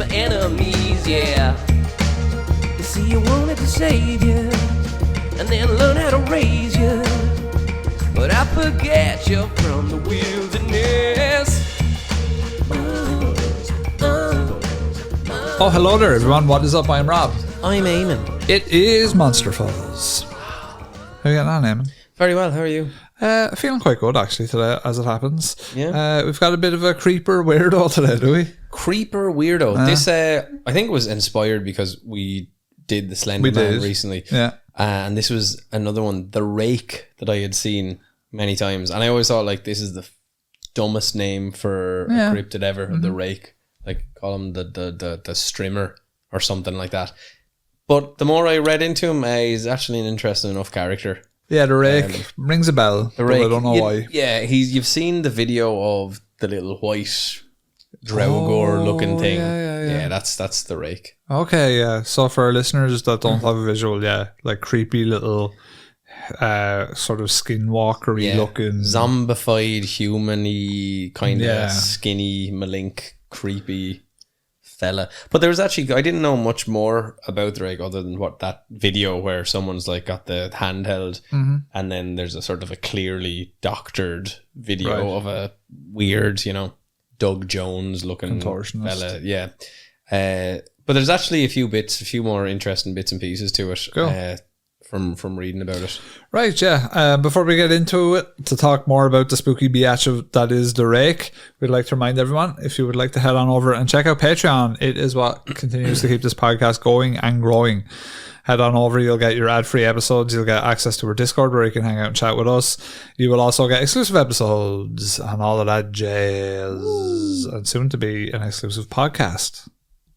the enemies, yeah. You see, you wanted to save you, and then learn how to raise you. But I forget you're from the wilderness. Oh, hello there, everyone. What is up? I'm Rob. I'm Eamon. It is Monster Falls. How are you getting on, Eamon? Very well, how are you? Feeling quite good, actually, today, as it happens. Yeah. We've got a bit of a creeper weirdo today, do we? Creeper weirdo. This, I think it was inspired because we did the Slender Man recently. Yeah. And this was another one, the Rake, that I had seen many times. And I always thought, like, this is the dumbest name for a cryptid ever, the Rake. Like, call him the Strimmer or something like that. But the more I read into him, he's actually an interesting enough character. Yeah, the Rake rings a bell. The Rake, I don't know why. Yeah, you've seen the video of the little white Draugr looking thing. Yeah, that's the Rake. Okay, yeah. So for our listeners that don't have a visual, like creepy little sort of skinwalkery looking, zombified, human-y, kind of skinny, malink, creepy fella. But there was actually, I didn't know much more about the Rake other than what that video where someone's like got the handheld and then there's a sort of a clearly doctored video of a weird, Doug Jones looking fella. Yeah. But there's actually a few more interesting bits and pieces to it. Cool. From reading about it. Right, yeah. Before we get into it, to talk more about the spooky biatch that is the Rake, we'd like to remind everyone, if you would like to head on over and check out Patreon, it is what continues to keep this podcast going and growing. Head on over, you'll get your ad-free episodes, you'll get access to our Discord where you can hang out and chat with us. You will also get exclusive episodes and all of that jazz, and soon to be an exclusive podcast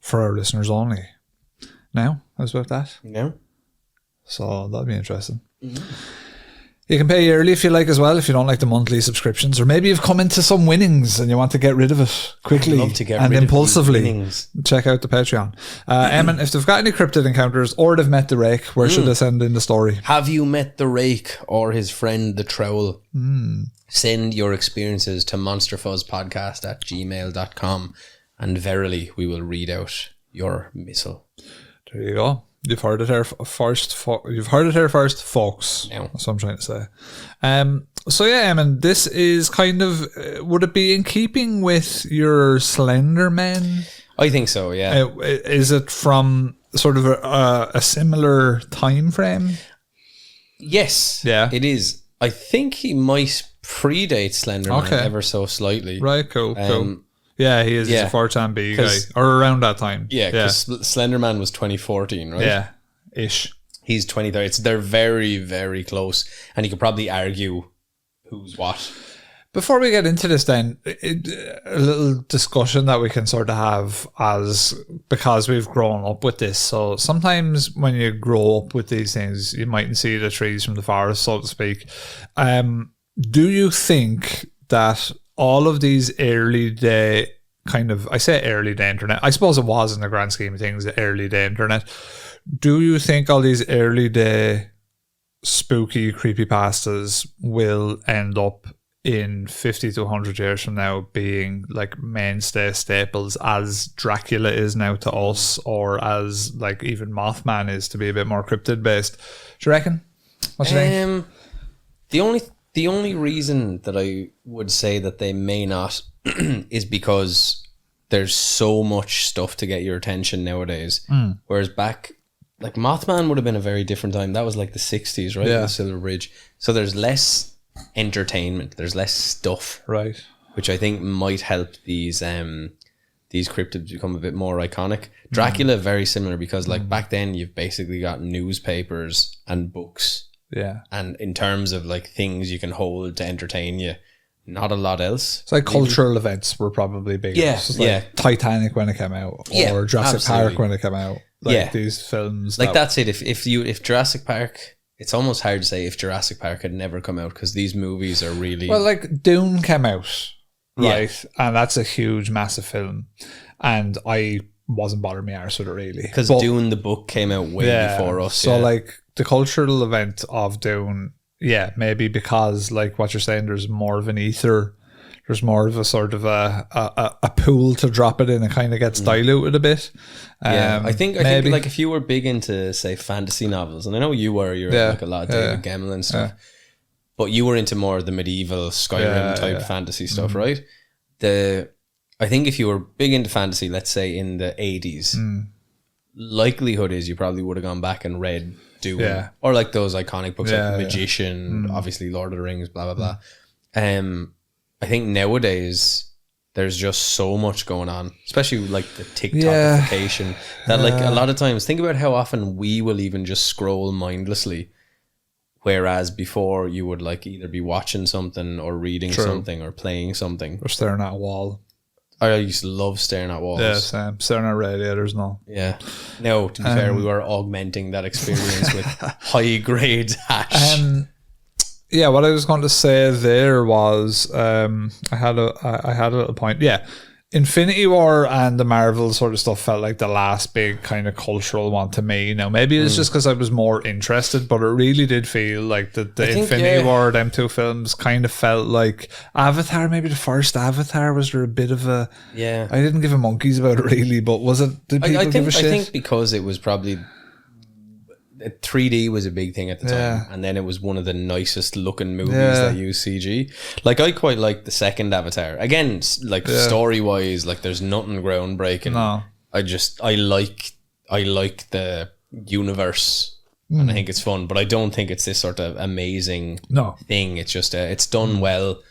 for our listeners only. Now, how's about that? Yeah. So that'll be interesting. You can pay yearly if you like as well, if you don't like the monthly subscriptions, or maybe you've come into some winnings and you want to get rid of it quickly and impulsively. Check out the Patreon. Eamon, if they've got any cryptid encounters or they've met the Rake, where should they send in the story? Have you met the Rake or his friend the Troll? Send your experiences to monsterfuzzpodcast@gmail.com, and verily we will read out your missile. There you go. You've heard it here first, folks. No. That's what I'm trying to say. So yeah, Eamon, this is kind of, would it be in keeping with your Slender Man? I think so, yeah. Is it from sort of a similar time frame? Yes, it is. I think he might predate Slender Man ever so slightly. Right, cool. Yeah, he is. He's a 4chan guy. Or around that time. Yeah, because Slender Man was 2014, right? Yeah, ish. He's 2030. They're very, very close. And you could probably argue who's what. Before we get into this then, a little discussion that we can sort of have because we've grown up with this. So sometimes when you grow up with these things, you mightn't see the trees from the forest, so to speak. Do you think that all of these early day I say early day internet, I suppose it was in the grand scheme of things, the early day internet. Do you think all these early day spooky creepypastas will end up in 50 to 100 years from now being like mainstay staples as Dracula is now to us, or as like even Mothman is, to be a bit more cryptid based? Do you reckon? What do you think? The only reason that I would say that they may not is because there's so much stuff to get your attention nowadays. Whereas back, like Mothman would have been a very different time. That was like the 60s, right? Yeah. The Silver Bridge. So there's less entertainment. There's less stuff. Right. Which I think might help these cryptids become a bit more iconic. Dracula, very similar, because like back then you've basically got newspapers and books. Yeah. And in terms of like things you can hold to entertain you, not a lot else. It's like cultural events were probably bigger. Yeah. So like Titanic when it came out, or Jurassic Park when it came out. Like these films. Like that's it. If Jurassic Park, it's almost hard to say if Jurassic Park had never come out, because these movies are really... Well, like Dune came out, right? And that's a huge, massive film. And I wasn't bothering me arse with it really. Because Dune, the book, came out way before us. So like the cultural event of Dune, maybe because like what you're saying, there's more of an ether there's more of a sort of a pool to drop it in. It kind of gets diluted a bit. I think like if you were big into, say, fantasy novels, and I know you were, you're like a lot of David Gemmell and stuff, but you were into more of the medieval Skyrim type fantasy stuff, right? I think if you were big into fantasy, let's say in the 80s, likelihood is you probably would have gone back and read Dune, or like those iconic books like Magician, obviously Lord of the Rings, blah blah blah. I think nowadays there's just so much going on, especially like the TikTokification, that like a lot of times, think about how often we will even just scroll mindlessly, whereas before you would like either be watching something or reading something or playing something or staring at a wall. I used to love staring at walls. Yeah, same. Staring at radiators now. Yeah. No, to be fair, we were augmenting that experience with high grade hash. Yeah, what I was going to say there was I had a little point. Yeah. Infinity War and the Marvel sort of stuff felt like the last big kind of cultural one to me. Now, maybe it's just because I was more interested, but it really did feel like the Infinity War, them two films kind of felt like Avatar, maybe the first Avatar, was there a bit of a... Yeah. I didn't give a monkeys about it really, but was it... Did people give a shit? I think because it was probably... 3D was a big thing at the time, and then it was one of the nicest looking movies that used CG. Like, I quite like the second Avatar. Again, like story wise, like there's nothing groundbreaking. No. I like the universe, and I think it's fun, but I don't think it's this sort of amazing thing. It's just it's done well.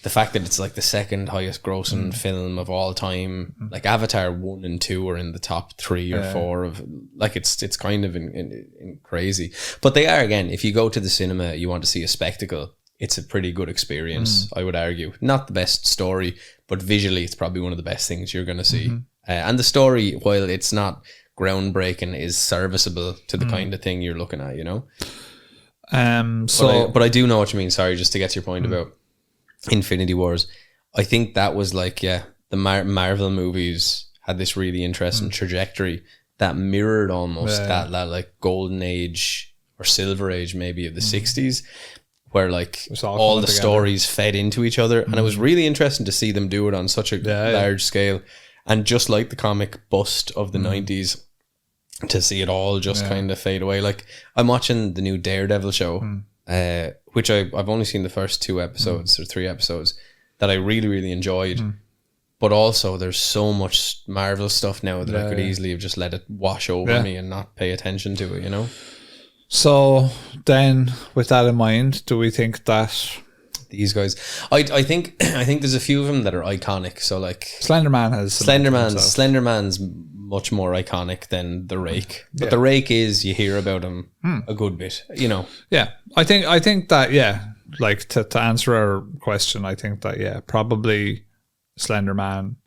The fact that it's like the second highest grossing film of all time, like Avatar 1 and 2 are in the top 3 or 4 of, like, it's kind of in crazy. But they are, again, if you go to the cinema, you want to see a spectacle, it's a pretty good experience, I would argue. Not the best story, but visually it's probably one of the best things you're going to see. And the story, while it's not groundbreaking, is serviceable to the kind of thing you're looking at, you know? But I do know what you mean. Sorry, just to get to your point about Infinity Wars. I think that was like, the Marvel movies had this really interesting trajectory that mirrored almost that like golden age or silver age maybe of the 60s, where like all the stories fed into each other, and it was really interesting to see them do it on such a large scale. And just like the comic bust of the 90s, to see it all just kind of fade away. Like, I'm watching the new Daredevil show, which I've only seen the first 2 episodes or 3 episodes, that I really, really enjoyed. But also there's so much Marvel stuff now that I could easily have just let it wash over me and not pay attention to it, you know? So then, with that in mind, do we think that these guys, I think there's a few of them that are iconic. So like Slenderman's much more iconic than the Rake, but the Rake is, you hear about him a good bit, you know. I think that like to answer our question, I think that probably Slenderman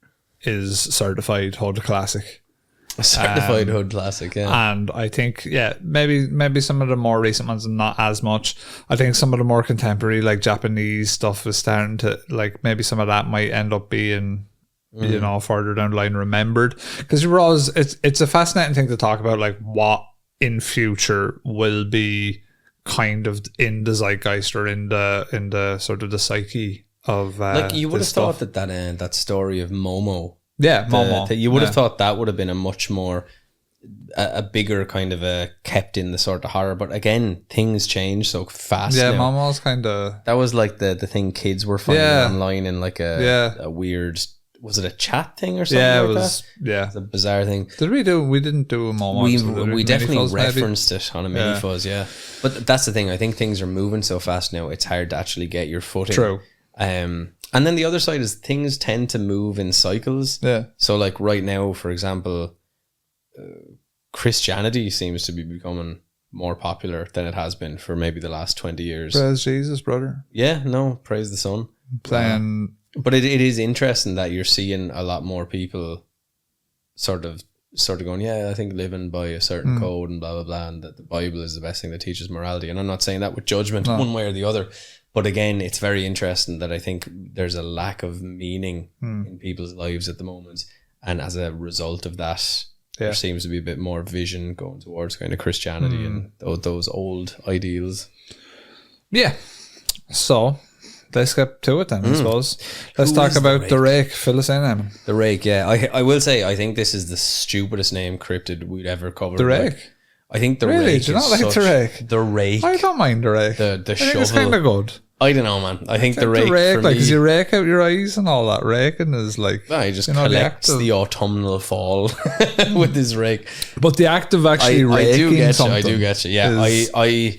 is certified hood classic. A certified hood classic, and I think maybe some of the more recent ones not as much. I think some of the more contemporary, like Japanese stuff, is starting to, like, maybe some of that might end up being you know, further down the line remembered, because we're always, it's a fascinating thing to talk about, like what in future will be kind of in the zeitgeist or in the sort of the psyche of like, you would have thought that story of Momo. Momo. You would have thought that would have been a much more a bigger kind of a kept in the sort of horror, but again, things change so fast. Momo's kind of, that was like the thing kids were finding online in like a weird, was it a chat thing or something? It like was that? It's a bizarre thing. We didn't do a Momo. We definitely referenced it on a mini fuzz, but that's the thing, I think things are moving so fast now, it's hard to actually get your footing. True. And then the other side is things tend to move in cycles. So like right now, for example, Christianity seems to be becoming more popular than it has been for maybe the last 20 years. Praise Jesus, brother. Praise the Son. But it is interesting that you're seeing a lot more people sort of going, I think living by a certain code and blah blah blah, and that the Bible is the best thing that teaches morality. And I'm not saying that with judgment one way or the other, but again, it's very interesting that I think there's a lack of meaning in people's lives at the moment, and as a result of that, there seems to be a bit more vision going towards kind of Christianity and those old ideals. So let's get to it then, I suppose. Let's talk about the Rake. Fill us in, Eamon. The Rake, yeah. I will say, I think this is the stupidest name cryptid we'd ever covered. The Rake? Like, I think the really? Rake Do you not like the Rake? The Rake. I don't mind the Rake. The I think shovel. it's kind of good. I don't know, man. I think the Rake, for like, me, because you rake out your eyes and all that. Raking is like... he just collects the autumnal fall with his rake. But the act of actually raking something... I do get you. Yeah, I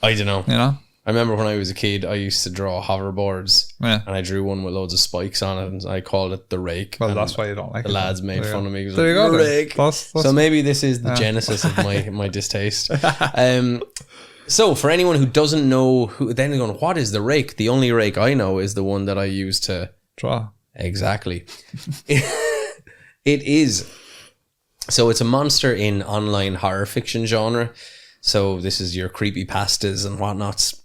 don't know. You know? I remember when I was a kid, I used to draw hoverboards, and I drew one with loads of spikes on it, and I called it the Rake. Well, that's why you don't like it. The lads made fun of me. There you go. The Rake. That's so maybe this is the genesis of my distaste. So for anyone who doesn't know, who then going, what is the Rake? The only Rake I know is the one that I use to draw. Exactly. It is. So it's a monster in online horror fiction genre. So this is your creepypastas and whatnots.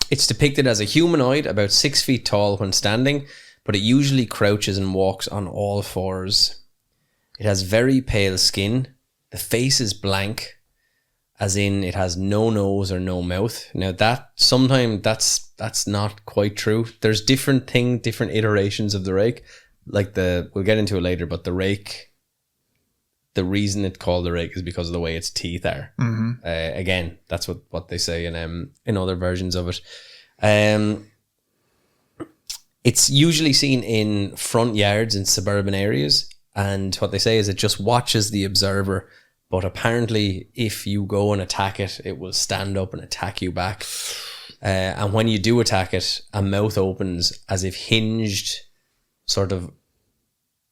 It's depicted as a humanoid about 6 feet tall when standing, but it usually crouches and walks on all fours. It has very pale skin. The face is blank, as in it has no nose or no mouth. Now that sometimes that's not quite true. There's different iterations of the Rake. Like we'll get into it later, but the Rake, the reason it's called the Rake is because of the way its teeth are. Mm-hmm. Again, that's what they say in other versions of it. It's usually seen in front yards in suburban areas, and what they say is it just watches the observer. But apparently, if you go and attack it, it will stand up and attack you back. And when you do attack it, a mouth opens as if hinged,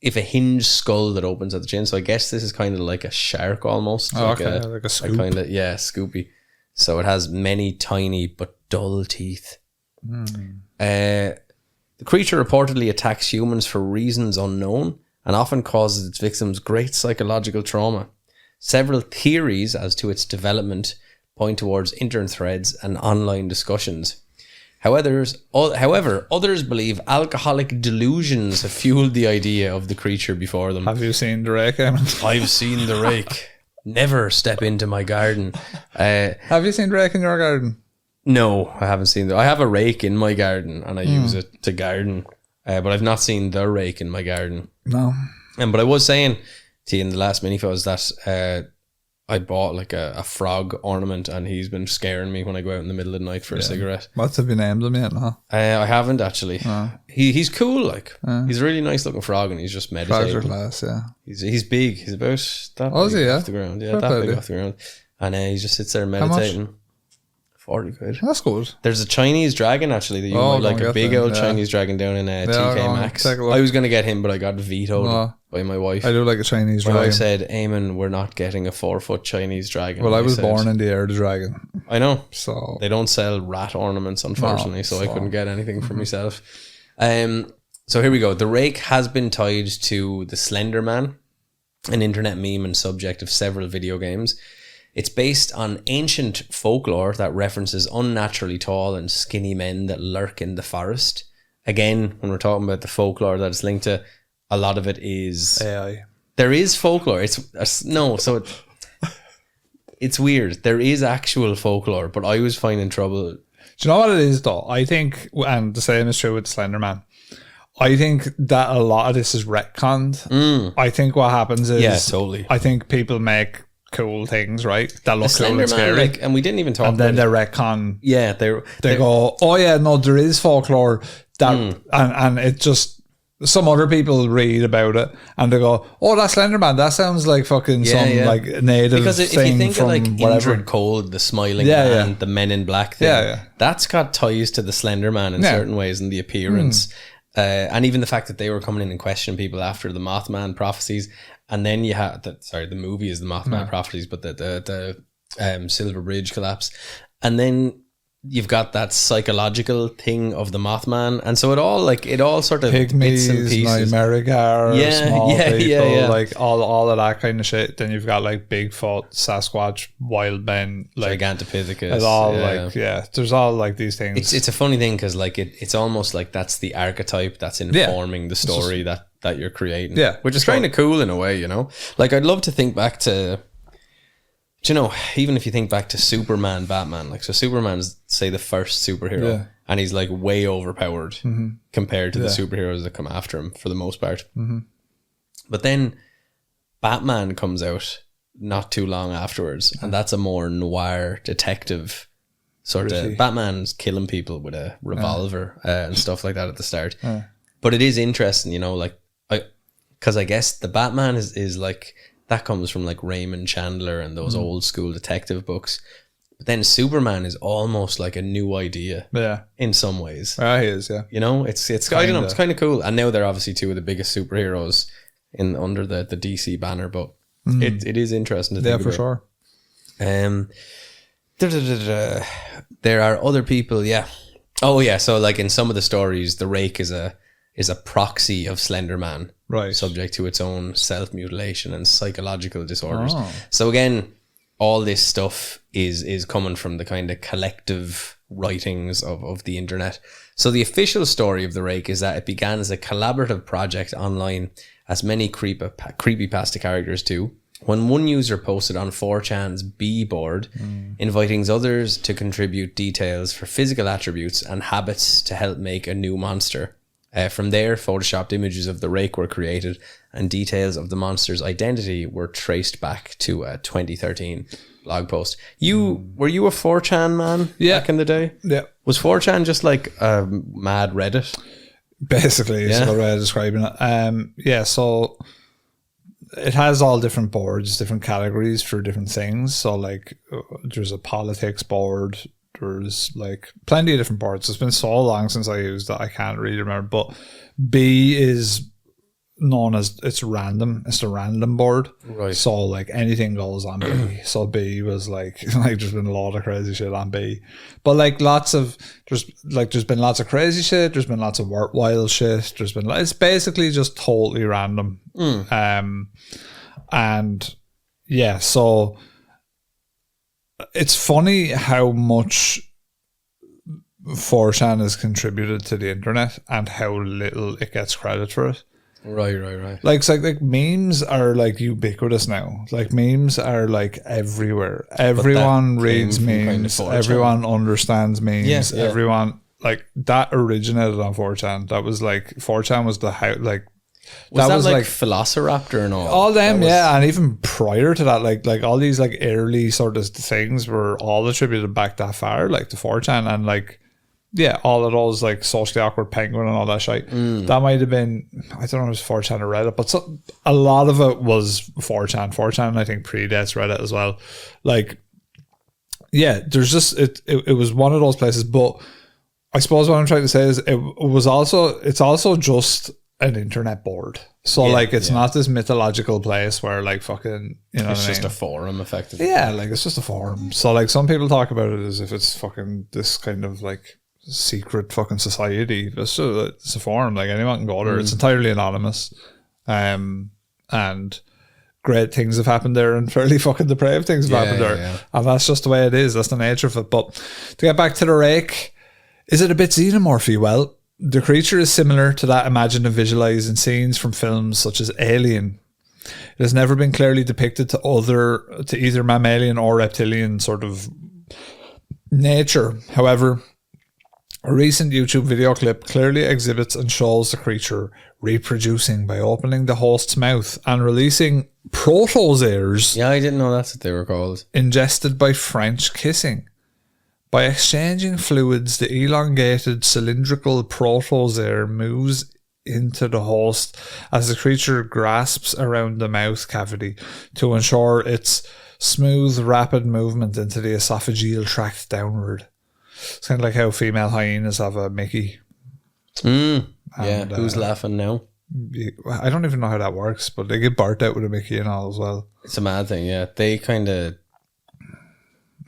if a hinged skull that opens at the chin. So I guess this is kind of like a shark almost. Oh, like a scoop. Scoopy. So it has many tiny but dull teeth. The creature reportedly attacks humans for reasons unknown and often causes its victims great psychological trauma. Several theories as to its development point towards internet threads and online discussions. However, others believe alcoholic delusions have fueled the idea of the creature before them. Have you seen the Rake, Eamon? I've seen the Rake. Never step into my garden. Have you seen the Rake in your garden? No, I haven't seen I have a rake in my garden and I use it to garden. But I've not seen the Rake in my garden. No. But I was saying to you in the last mini-fuzz that I bought like a frog ornament and he's been scaring me when I go out in the middle of the night for a cigarette. What have you named him yet? No? I haven't actually. He's cool, like he's a really nice looking frog and he's just meditating. Treasure glass, yeah. He's big. He's about that big off the ground. Yeah, that big off the ground. And he just sits there meditating. 40 quid. That's good. There's a Chinese dragon actually that you might like, a big old Chinese dragon down in TK Maxx. I was going to get him, but I got vetoed by my wife. I do like a Chinese dragon. My wife said, Eamon, we're not getting a 4-foot Chinese dragon. Well, I was born in the year of the dragon. I know. So they don't sell rat ornaments, unfortunately, so I couldn't get anything for myself. So here we go. The Rake has been tied to the Slender Man, an internet meme and subject of several video games. It's based on ancient folklore that references unnaturally tall and skinny men that lurk in the forest. Again, when we're talking about the folklore that it's linked to, a lot of it is AI. There is folklore. It's weird. There is actual folklore, but I was finding trouble. Do you know what it is though? I think, and the same is true with Slender Man, I think that a lot of this is retconned. I think what happens is, totally. I think people make cool things, right? That look cool and scary. Like, and we didn't even talk about it. And then they retcon. Yeah, they go, oh yeah, no, there is folklore that, and it just, some other people read about it and they go, oh, that's Slender Man. That sounds like fucking like native because if thing. You think from of like whatever. Indrid Cold, the smiling man, the Men in Black thing, that's got ties to the Slender Man in certain ways and the appearance. And even the fact that they were coming in and questioning people after the Mothman prophecies. And then you have the movie is the Mothman prophecies, but the Silver Bridge collapse. And then you've got that psychological thing of the Mothman. And so it all sort of Pygmies, bits and pieces. small people, like all of that kind of shit. Then you've got like Bigfoot, Sasquatch, wild men, like Gigantopithecus. It's all there's all like these things. It's a funny thing because like it's almost like that's the archetype that's informing the story that you're creating. Yeah. Which is kind of cool in a way, you know? Like I'd love to think back to, you know, even if you think back to Superman, Batman, like so Superman's say the first superhero and he's like way overpowered compared to the superheroes that come after him for the most part. But then Batman comes out not too long afterwards, and that's a more noir detective sort of. Batman's killing people with a revolver and stuff like that at the start. But it is interesting, you know, like, because I guess the Batman is like, that comes from like Raymond Chandler and those old school detective books. But then Superman is almost like a new idea, in some ways. He is, yeah. You know, it's I don't know, it's kind of cool. And now they're obviously two of the biggest superheroes under the DC banner, but it is interesting to think about. For sure. There are other people, Oh yeah, so like in some of the stories, the Rake is a proxy of Slender Man, right? Subject to its own self-mutilation and psychological disorders. So again, all this stuff is coming from the kind of collective writings of the internet. So the official story of the Rake is that it began as a collaborative project online, as many creepypasta characters do, when one user posted on 4chan's B board, inviting others to contribute details for physical attributes and habits to help make a new monster. From there, photoshopped images of the Rake were created, and details of the monster's identity were traced back to a 2013 blog post. Were you a 4chan man back in the day? Yeah. Was 4chan just like a mad Reddit? Basically, is the way of describing it. So it has all different boards, different categories for different things. So like there's a politics board, there's like plenty of different boards. It's been so long since I used it, I can't really remember. But B is known as, it's random. It's the random board. Right. So like anything goes on B. So B was like there's been a lot of crazy shit on B. But like there's been lots of crazy shit, there's been lots of wild shit, it's basically just totally random. And yeah, so it's funny how much 4chan has contributed to the internet and how little it gets credit for it. Right. Like memes are like ubiquitous now. Like memes are like everywhere. Everyone reads memes. Kind of everyone understands memes. Yeah. Everyone, like, that originated on 4chan. That was like 4chan was the how like. Was that like Velociraptor and all? All them, and even prior to that, like all these like early sort of things were all attributed back that far, like to 4chan, and like all of those like socially awkward penguin and all that shit. That might have been, I don't know if it was 4chan or Reddit, but a lot of it was 4chan. 4chan, I think, predates Reddit as well. Like, there's just it was one of those places. But I suppose what I'm trying to say is it's also just an internet board. So like it's not this mythological place where like fucking, you know, it's just a forum effectively. Yeah, like it's just a forum. So like some people talk about it as if it's fucking this kind of like secret fucking society. It's a forum, like anyone can go there. It's entirely anonymous. And great things have happened there and fairly fucking depraved things have happened there. And that's just the way it is. That's the nature of it. But to get back to the Rake, is it a bit xenomorphy? Well, the creature is similar to that imagined and visualized in scenes from films such as Alien. It has never been clearly depicted to either mammalian or reptilian sort of nature. However, a recent YouTube video clip clearly exhibits and shows the creature reproducing by opening the host's mouth and releasing protozoaires. Yeah, I didn't know that's what they were called. Ingested by French kissing. By exchanging fluids, the elongated cylindrical protozoaire moves into the host as the creature grasps around the mouth cavity to ensure its smooth, rapid movement into the esophageal tract downward. It's kind of like how female hyenas have a Mickey. Who's laughing now? I don't even know how that works, but they get barked out with a Mickey and all as well. It's a mad thing, yeah. They kind of...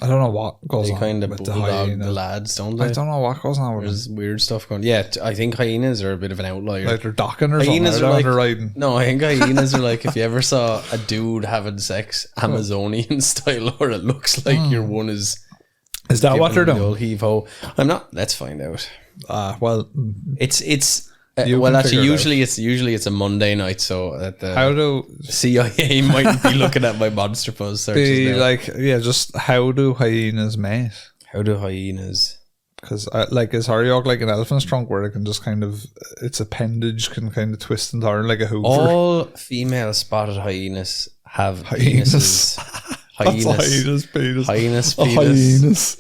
I don't know what goes on kind of with bulldog the lads, don't they? I don't know what goes on with There's weird stuff going on. Yeah, I think hyenas are a bit of an outlier. Like they're docking or hyenas something. Are like, riding. No, I think hyenas are like if you ever saw a dude having sex Amazonian style, or it looks like your one is... Is that what they're doing? Heave-ho. I'm not... Let's find out. Well... It's well, actually, usually it's a Monday night, so how do CIA might be looking at my Monster Buzz searches now. Like, just how do hyenas mate? How do hyenas? Because is Haryok like an elephant's trunk where it can just kind of, its appendage can kind of twist and turn like a hoover? All female spotted hyenas have penises. Hyenas penis. Hyenas A penis.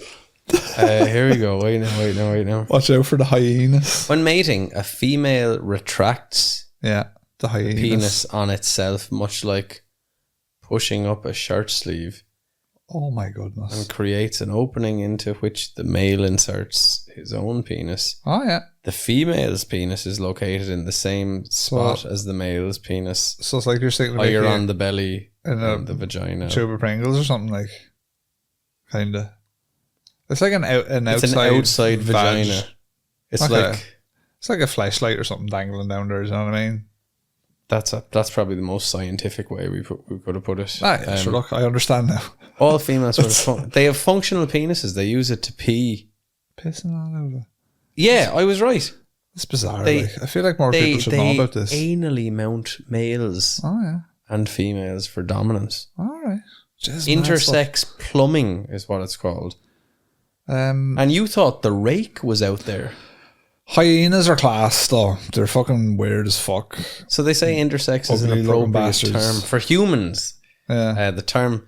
hyenas. Here we go. Wait now. Watch out for the hyenas. When mating, a female retracts Yeah, the hyenas. penis on itself, much like pushing up a shirt sleeve, Oh my goodness. and creates an opening into which the male inserts his own penis. Oh yeah. The female's penis is located in the same spot as the male's penis, So it's like you're sitting higher on the belly in and the vagina. tube of Pringles or something, like, kinda. It's like an It's outside, an outside vag. vagina. It's Okay. like It's like a flashlight or something dangling down there. You know what I mean? that's probably the most scientific way we could have put it. Yeah, sure. Look, I understand now. All females they have functional penises. They use it to pee. Pissing all over. Yeah, I was right. It's bizarre. They- I feel like more people should know about this. Anally mount males Oh yeah. and females for dominance. All right. Just Intersex plumbing is what it's called. And you thought the rake was out there. Hyenas are class though. They're fucking weird as fuck. So they say intersex is an Ugly looking appropriate bastards. term for humans. Yeah. The term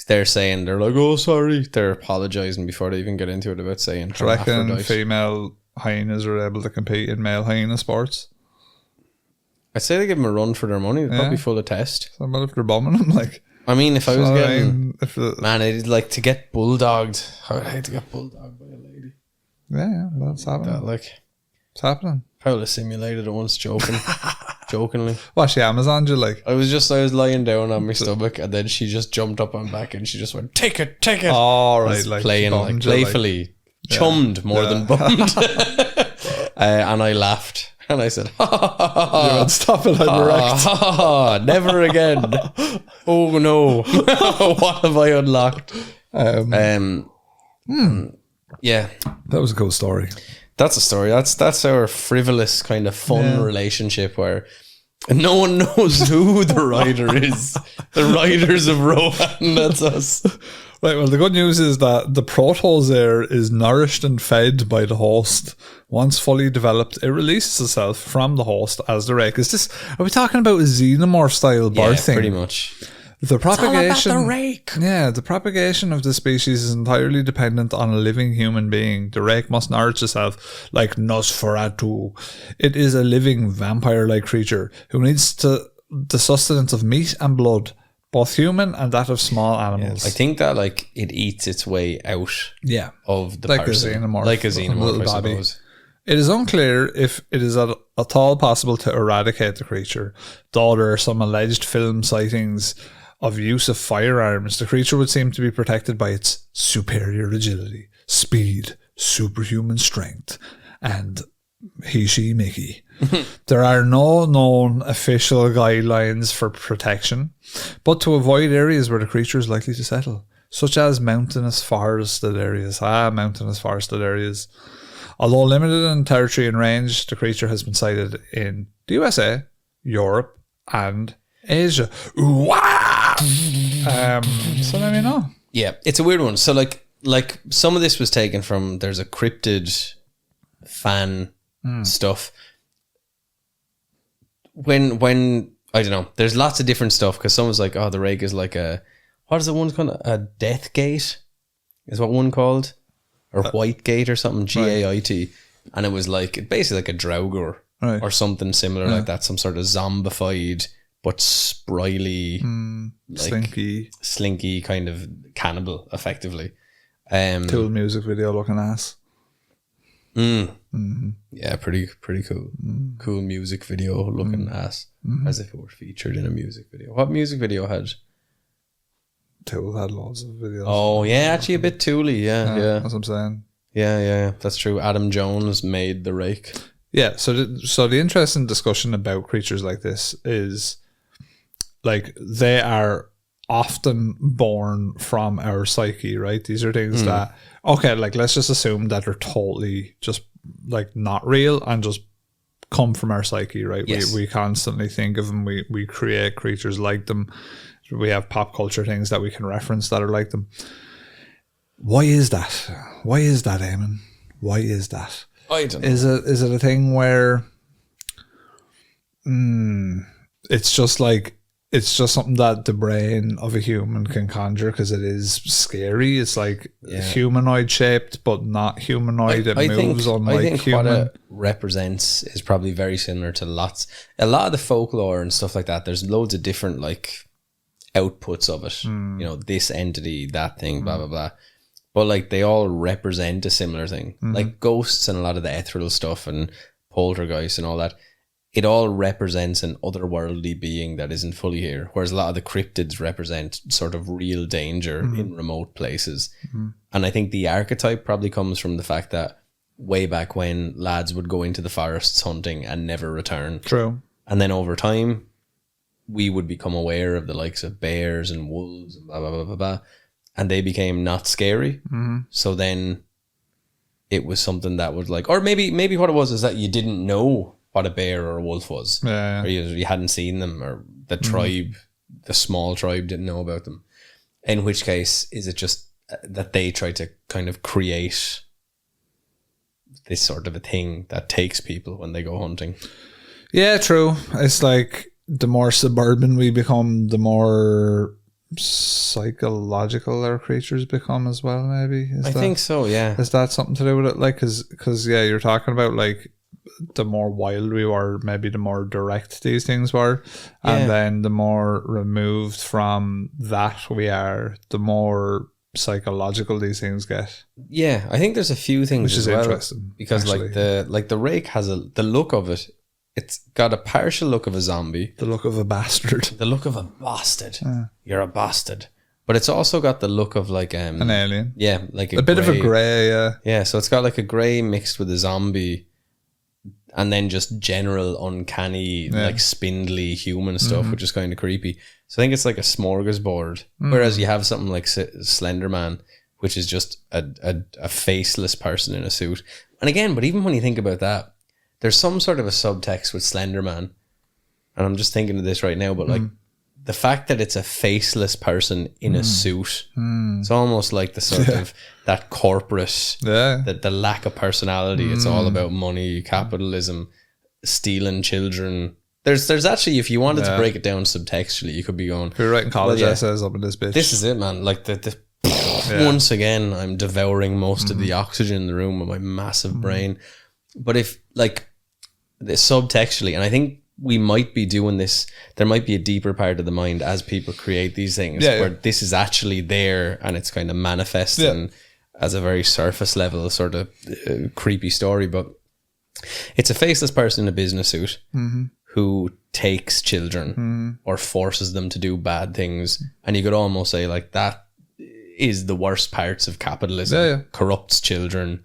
they're saying, they're like, oh, sorry. They're apologizing before they even get into it about saying Do you reckon hermaphrodite. female hyenas are able to compete in male hyena sports? I'd say they give them a run for their money. They're Yeah. probably full of test. So what if they're bombing them? Like, I mean, if I was getting... if Man, I'd like to get bulldogged. I would hate to get bulldogged by a lady. yeah, that's happening. That, like, It's happening. probably simulated it once, jokingly. Watch the Amazon, you like. I was lying down on my stomach, and then she just jumped up on back, and she just went, take it. All right, Was like playing, like, bummed you, like. playfully, chummed more than bummed. And I laughed. And I said, ha ha ha ha ha. You went, stop it, I'm erect. Ha, ha, ha, never again. Oh no. What have I unlocked? Yeah. That was a cool story. That's a story. That's our frivolous kind of fun relationship where no one knows who the rider is. The riders of Rohan, that's us. Right, well, the good news is that the protozoa is nourished and fed by the host. Once fully developed, it releases itself from the host as the rake. Are we talking about a xenomorph style birthing? Yeah, pretty much. The propagation, It's all about the rake. Yeah, the propagation of the species is entirely dependent on a living human being. The rake must nourish itself like Nosferatu. It is a living vampire-like creature who needs the sustenance of meat and blood, both human and that of small animals. I think that like it eats its way out of the like person. a xenomorph. Like a Little xenomorph, I baby. suppose. It is unclear if it is at all possible to eradicate the creature, though there are some alleged film sightings of use of firearms. The creature would seem to be protected by its superior agility, speed, superhuman strength, and he, Mickey. There are no known official guidelines for protection, but to avoid areas where the creature is likely to settle, such as mountainous forested areas. Mountainous forested areas. Although limited in territory and range, the creature has been sighted in the USA, Europe, and Asia. So let me know. Yeah, it's a weird one. So like some of this was taken from, there's a cryptid fan stuff. When I don't know, there's lots of different stuff, because someone's like, oh, the rake is like what is the one called? A death gate is what one called, or white gate or something, GAIT, and it was like basically like a Draugr or something similar like that, some sort of zombified but spryly, like slinky kind of cannibal, effectively. Cool music video looking ass. Yeah, pretty cool. Cool music video looking ass, as if it were featured in a music video. What music video had? Tool had loads of videos. Oh yeah, actually a bit Tooly. Yeah. That's what I'm saying. Yeah, that's true. Adam Jones made the rake. Yeah, so the interesting discussion about creatures like this is, like, they are often born from our psyche, right? These are things that, okay, like, let's just assume that they're totally just, like, not real and just come from our psyche, right? Yes. We constantly think of them. We create creatures like them. We have pop culture things that we can reference that are like them. Why is that? Why is that, Eamon? Why is that? I don't know. Is it a thing where it's just something that the brain of a human can conjure because it is scary? It's like humanoid shaped, but not humanoid. It moves unlike human. What it represents is probably very similar to a lot of the folklore and stuff like that. There's loads of different like outputs of it. You know, this entity, that thing, blah blah blah. But like they all represent a similar thing. Like ghosts and a lot of the ethereal stuff and poltergeists and all that. It all represents an otherworldly being that isn't fully here. Whereas a lot of the cryptids represent sort of real danger in remote places. And I think the archetype probably comes from the fact that way back when lads would go into the forests hunting and never return. True. And then over time, we would become aware of the likes of bears and wolves and blah, blah, blah, blah, blah. And they became not scary. So then it was something that was like, or maybe what it was is that you didn't know what a bear or a wolf was. Or you hadn't seen them, or the tribe, the small tribe didn't know about them. In which case, is it just that they try to kind of create this sort of a thing that takes people when they go hunting? Yeah, true. It's like the more suburban we become, the more psychological our creatures become as well, maybe. I think so, yeah. Is that something to do with it? Like, because yeah, you're talking about like the more wild we were, maybe the more direct these things were. And then the more removed from that we are, the more psychological these things get. Yeah, I think there's a few things which as is well, interesting. because actually. like the Rake has the look of it. It's got a partial look of a zombie. The look of a bastard. The look of a bastard. You're a bastard. But it's also got the look of like an alien. Yeah, like a bit of a grey, yeah. Yeah, so it's got like a grey mixed with a zombie, and then just general uncanny, like spindly human stuff, which is kind of creepy. So I think it's like a smorgasbord. Whereas you have something like Slender Man, which is just a faceless person in a suit. And again, but even when you think about that, there's some sort of a subtext with Slender Man, and I'm just thinking of this right now, but like the fact that it's a faceless person in a suit, it's almost like the sort of that corporate, the lack of personality. It's all about money, capitalism, stealing children. There's actually, if you wanted to break it down subtextually, you could be going, you're writing college essays up in this bitch. This is it, man. Like once again, I'm devouring most of the oxygen in the room with my massive brain. But if like the subtextually, and I think we might be doing this, there might be a deeper part of the mind as people create these things where this is actually there and it's kind of manifesting as a very surface level sort of creepy story. But it's a faceless person in a business suit who takes children or forces them to do bad things, and you could almost say like that is the worst parts of capitalism. Corrupts children,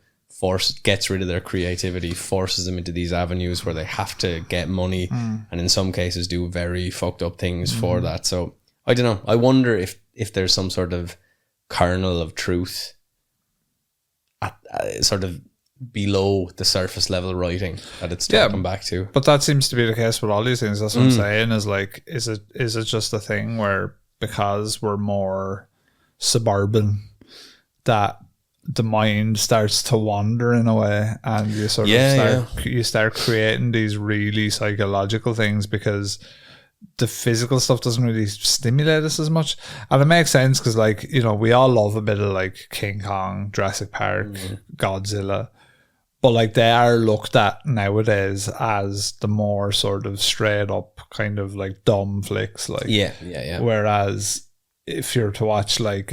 gets rid of their creativity, forces them into these avenues where they have to get money, and in some cases do very fucked up things for that. So I don't know. I wonder if there's some sort of kernel of truth at sort of below the surface level writing that it's talking back to. But that seems to be the case with all these things. That's what I'm saying, is like, is it just a thing where because we're more suburban that the mind starts to wander in a way, and you sort of you start creating these really psychological things because the physical stuff doesn't really stimulate us as much. And it makes sense because, like, you know, we all love a bit of like King Kong, Jurassic Park, Godzilla, but like they are looked at nowadays as the more sort of straight up kind of like dumb flicks, like whereas if you're to watch like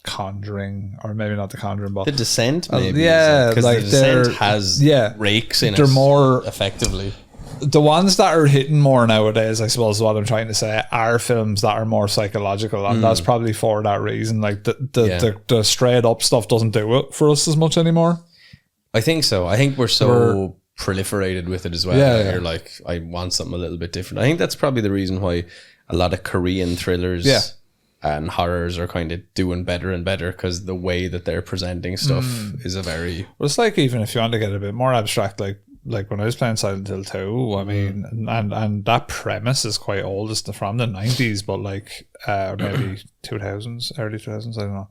Conjuring, or maybe not The Conjuring, but The Descent, maybe, because like The Descent has rakes in it. They're more effectively. The ones that are hitting more nowadays, I suppose, is what I'm trying to say, are films that are more psychological, and that's probably for that reason. Like the straight up stuff doesn't do it for us as much anymore. I think so. I think we're proliferated with it as well. You're like, I want something a little bit different. I think that's probably the reason why a lot of Korean thrillers and horrors are kind of doing better and better, because the way that they're presenting stuff is a very... Well, it's like, even if you want to get a bit more abstract, like when I was playing Silent Hill 2, I mean, and that premise is quite old. It's from the 90s, but like maybe 2000s, early 2000s, I don't know.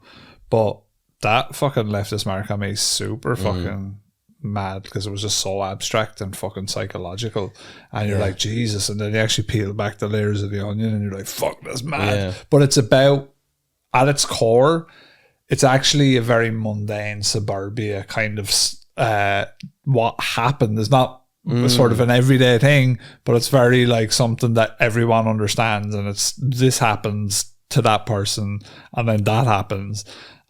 But that fucking left its mark on me super fucking mad because it was just so abstract and fucking psychological, and you're like, Jesus, and then you actually peel back the layers of the onion and you're like, fuck, that's mad. But it's about, at its core, it's actually a very mundane suburbia kind of what happened. It's not sort of an everyday thing, but it's very like something that everyone understands, and it's this happens to that person and then that happens.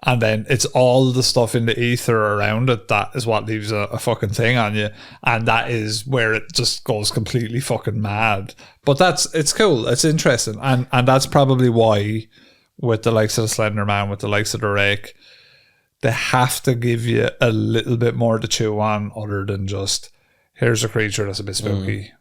And then it's all the stuff in the ether around it that is what leaves a fucking thing on you. And that is where it just goes completely fucking mad. But it's cool. It's interesting. And that's probably why with the likes of the Slender Man, with the likes of the Rake, they have to give you a little bit more to chew on other than just, here's a creature that's a bit spooky.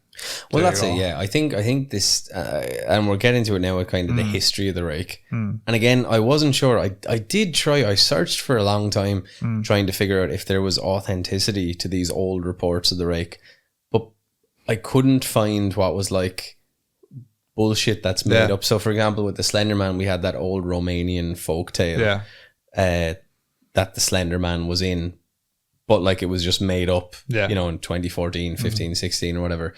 Well, that's it. Yeah, I think this, and we'll get into it now with kind of the history of the Rake. And again, I wasn't sure. I did try. I searched for a long time trying to figure out if there was authenticity to these old reports of the Rake, but I couldn't find what was like bullshit that's made up. So, for example, with the Slender Man, we had that old Romanian folktale that the Slender Man was in, but like it was just made up, you know, in 2014, 15, 16 or whatever.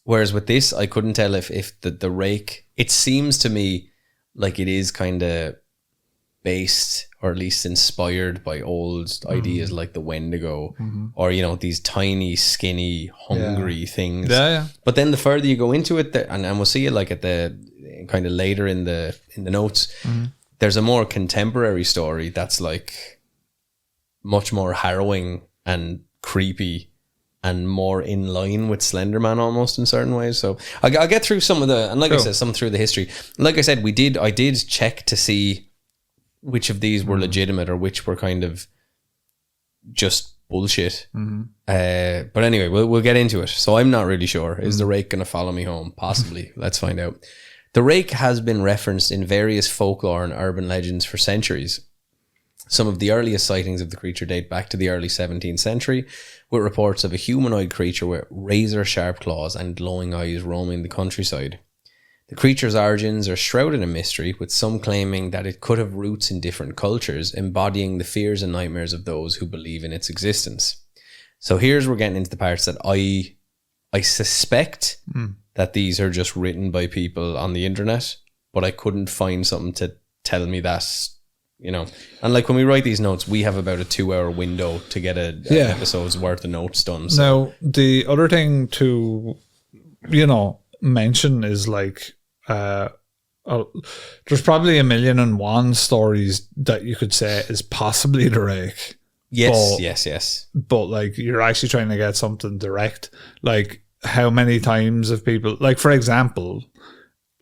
Whereas with this, I couldn't tell if the Rake, it seems to me like it is kind of based or at least inspired by old ideas like the Wendigo or, you know, these tiny, skinny, hungry things. But then the further you go into it, and we'll see it like at the kind of later in the notes, there's a more contemporary story that's like much more harrowing and creepy and more in line with Slenderman almost in certain ways. So I'll get through some of the, and like I said, some through the history. Like I said, I did check to see which of these were legitimate or which were kind of just bullshit. But anyway, we'll get into it. So I'm not really sure. Is the Rake going to follow me home? Possibly. Let's find out. The Rake has been referenced in various folklore and urban legends for centuries. Some of the earliest sightings of the creature date back to the early 17th century, with reports of a humanoid creature with razor-sharp claws and glowing eyes roaming the countryside. The creature's origins are shrouded in mystery, with some claiming that it could have roots in different cultures, embodying the fears and nightmares of those who believe in its existence. So we're getting into the parts that I suspect that these are just written by people on the internet, but I couldn't find something to tell me that. You know, and like when we write these notes, we have about a 2-hour window to get an episode's worth of notes done. So. Now, the other thing to, you know, mention is like, there's probably 1,000,001 stories that you could say is possibly the Rake. Yes. But like, you're actually trying to get something direct. Like, how many times have people, like, for example,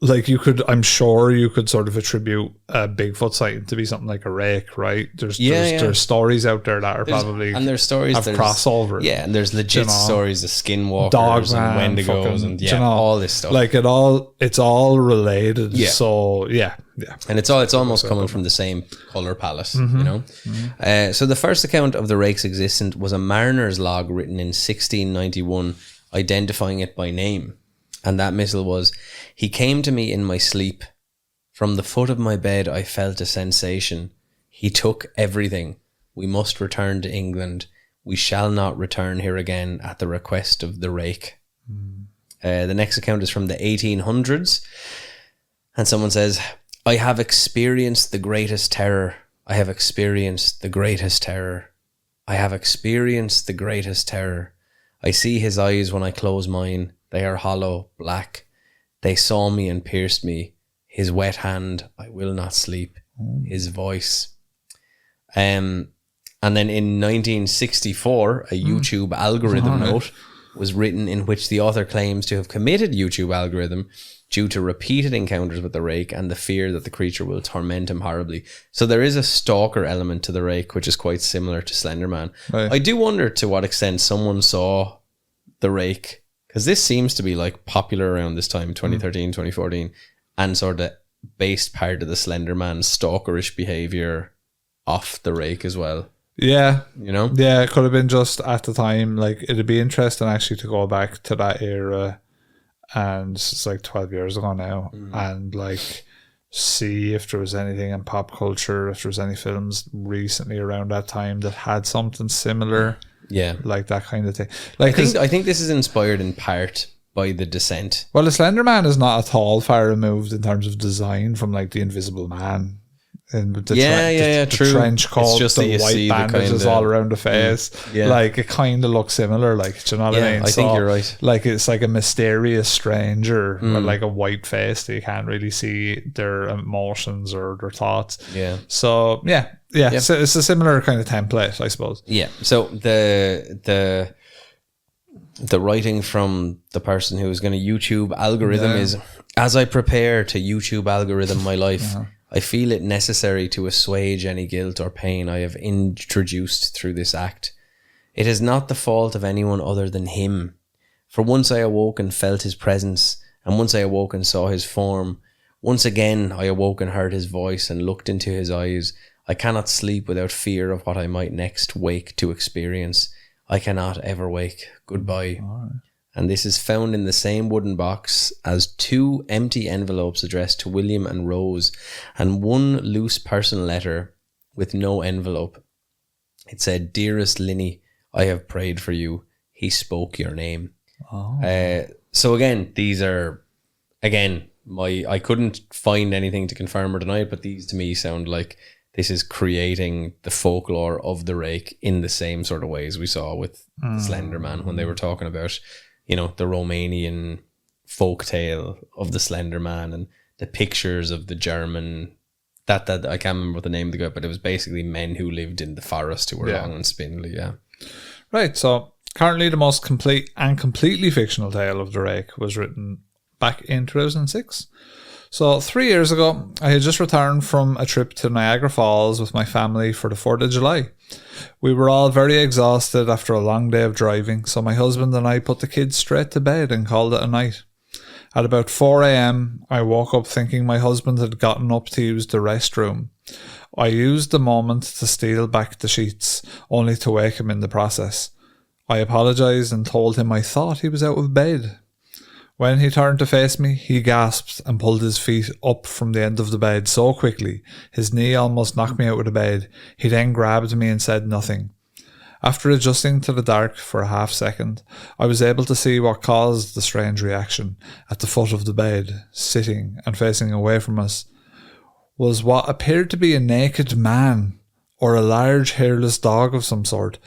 like I'm sure you could sort of attribute a Bigfoot sighting to be something like a Rake, right? There's stories out there that are there's stories have crossover. Yeah, and there's legit stories of skinwalkers and Wendigos and all this stuff. Like it's all related. Yeah. So yeah. And it's almost coming from the same color palette, you know. So the first account of the Rake's existence was a mariner's log written in 1691, identifying it by name. And that missile was, "He came to me in my sleep. From the foot of my bed I felt a sensation. He took everything. We must return to England. We shall not return here again at the request of the Rake." The next account is from the 1800s. And someone says, "I have experienced the greatest terror. I have experienced the greatest terror. I have experienced the greatest terror. I see his eyes when I close mine. They are hollow, black. They saw me and pierced me. His wet hand, I will not sleep. His voice." And then in 1964, a YouTube algorithm note was written in which the author claims to have committed YouTube algorithm due to repeated encounters with the Rake and the fear that the creature will torment him horribly. So there is a stalker element to the Rake, which is quite similar to Slenderman. Right. I do wonder to what extent someone saw the Rake, because this seems to be like popular around this time, 2013, 2014, and sort of based part of the Slenderman stalkerish behavior off the Rake as well. Yeah. You know? Yeah, it could have been just at the time. Like, it'd be interesting actually to go back to that era, and it's like 12 years ago now, and like see if there was anything in pop culture, if there was any films recently around that time that had something similar. Yeah. Like that kind of thing. Like I think this is inspired in part by The Descent. Well, the Slender Man is not at all far removed in terms of design from like the Invisible Man. And the the true. Trench coat, it's just the white bandages all around the face. Yeah. Like it kind of looks similar. Like, do you know what I mean? I think you're right. Like it's like a mysterious stranger with like a white face that you can't really see their emotions or their thoughts. Yeah. So yeah. So it's a similar kind of template, I suppose. Yeah. So the writing from the person who is going to YouTube algorithm is, as I prepare to YouTube algorithm my life, I feel it necessary to assuage any guilt or pain I have introduced through this act. It is not the fault of anyone other than him. For once I awoke and felt his presence, and once I awoke and saw his form. Once again I awoke and heard his voice and looked into his eyes. I cannot sleep without fear of what I might next wake to experience. I cannot ever wake. Goodbye. And this is found in the same wooden box as 2 empty envelopes addressed to William and Rose, and 1 loose personal letter with no envelope. It said, "Dearest Linny, I have prayed for you. He spoke your name." So again, these are, I couldn't find anything to confirm or deny it, but these to me sound like this is creating the folklore of the Rake in the same sort of ways we saw with Slender Man when they were talking about, you know, the Romanian folk tale of the Slender Man and the pictures of the German, that I can't remember what the name of the guy, but it was basically men who lived in the forest who were long and spindly. Right. So currently the most complete and completely fictional tale of the Rake was written back in 2006. So 3 years ago, I had just returned from a trip to Niagara Falls with my family for the 4th of July. We were all very exhausted after a long day of driving, so my husband and I put the kids straight to bed and called it a night. At about 4 a.m, I woke up thinking my husband had gotten up to use the restroom. I used the moment to steal back the sheets, only to wake him in the process. I apologised and told him I thought he was out of bed. When he turned to face me, he gasped and pulled his feet up from the end of the bed so quickly, his knee almost knocked me out of the bed. He then grabbed me and said nothing. After adjusting to the dark for a half second, I was able to see what caused the strange reaction. At the foot of the bed, sitting and facing away from us, was what appeared to be a naked man, or a large hairless dog of some sort.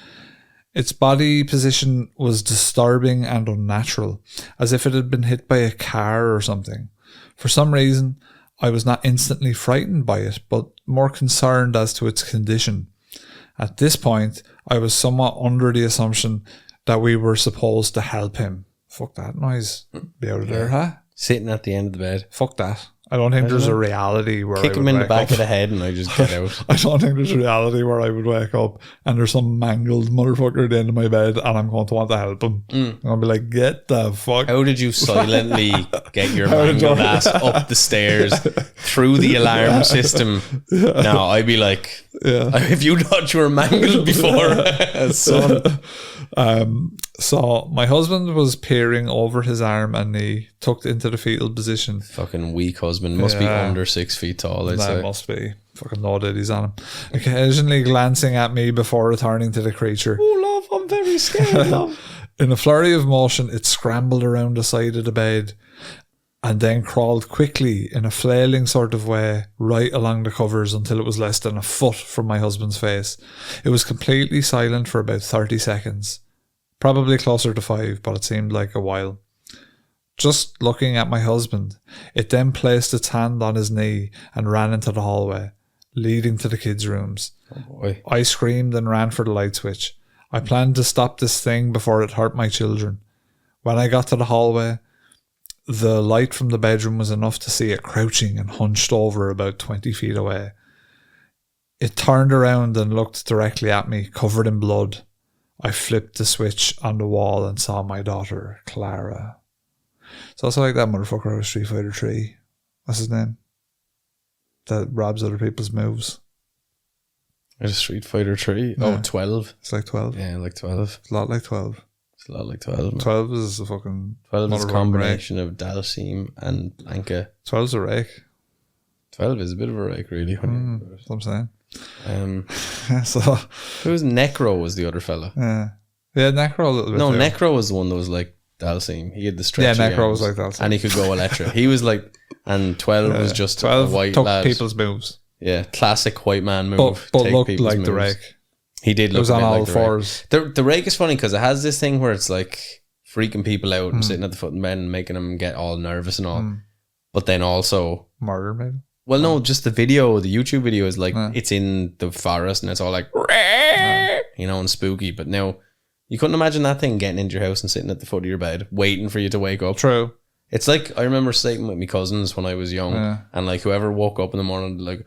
Its body position was disturbing and unnatural, as if it had been hit by a car or something. For some reason, I was not instantly frightened by it, but more concerned as to its condition. At this point, I was somewhat under the assumption that we were supposed to help him. Fuck that noise. Be out of there, huh? Sitting at the end of the bed. Fuck that. I don't think there's a reality where kick him in the back of the head and I just get out. I don't think there's a reality where I would wake up and there's some mangled motherfucker at the end of my bed and I'm going to want to help him. And I'll be like, get the fuck. How did you silently get your mangled ass up the stairs through the alarm system? No, I'd be like, if you thought you were mangled before, son. So my husband was peering over his arm and knee, tucked into the fetal position. Fucking weak husband. Must be under 6 feet tall, I'd say. Must be. Fucking no daddies on him. Occasionally glancing at me before returning to the creature. Oh, love, I'm very scared, love. In a flurry of motion, it scrambled around the side of the bed and then crawled quickly in a flailing sort of way right along the covers until it was less than a foot from my husband's face. It was completely silent for about 30 seconds. Probably closer to 5, but it seemed like a while. Just looking at my husband, it then placed its hand on his knee and ran into the hallway, leading to the kids' rooms. Oh boy. I screamed and ran for the light switch. I planned to stop this thing before it hurt my children. When I got to the hallway, the light from the bedroom was enough to see it crouching and hunched over about 20 feet away. It turned around and looked directly at me, covered in blood. I flipped the switch on the wall and saw my daughter, Clara. It's also like that motherfucker out of Street Fighter 3. What's his name? That robs other people's moves. Out of Street Fighter 3? Yeah. Oh, 12. It's like 12. Yeah, like 12. It's a lot like 12. It's a lot like 12. Man. 12 is a fucking... 12 is a combination of Dalsim and Blanca. 12 is a rake. 12 is a bit of a rake, really. That's what I'm saying. So who was Necro was the other fella? Yeah. Yeah, Necro a little bit. No, too. Necro was the one that was like Dalsim. He had the stretchy Yeah, Necro arms, was like Dalsim. and he could go electric. He was like, and 12 was just 12 a white took lad. people's moves. Yeah, classic white man move. But take looked people's like the moves. Rake. He did It look was a on bit all like the fours. Rake. The Rake is funny because it has this thing where it's like freaking people out and sitting at the foot of the bed and making them get all nervous and all. But then also... Murder, maybe? Well, no, just the video, the YouTube video is like, it's in the forest and it's all like, you know, and spooky. But now, you couldn't imagine that thing getting into your house and sitting at the foot of your bed, waiting for you to wake up. True. It's like, I remember sleeping with my cousins when I was young, and like whoever woke up in the morning, like,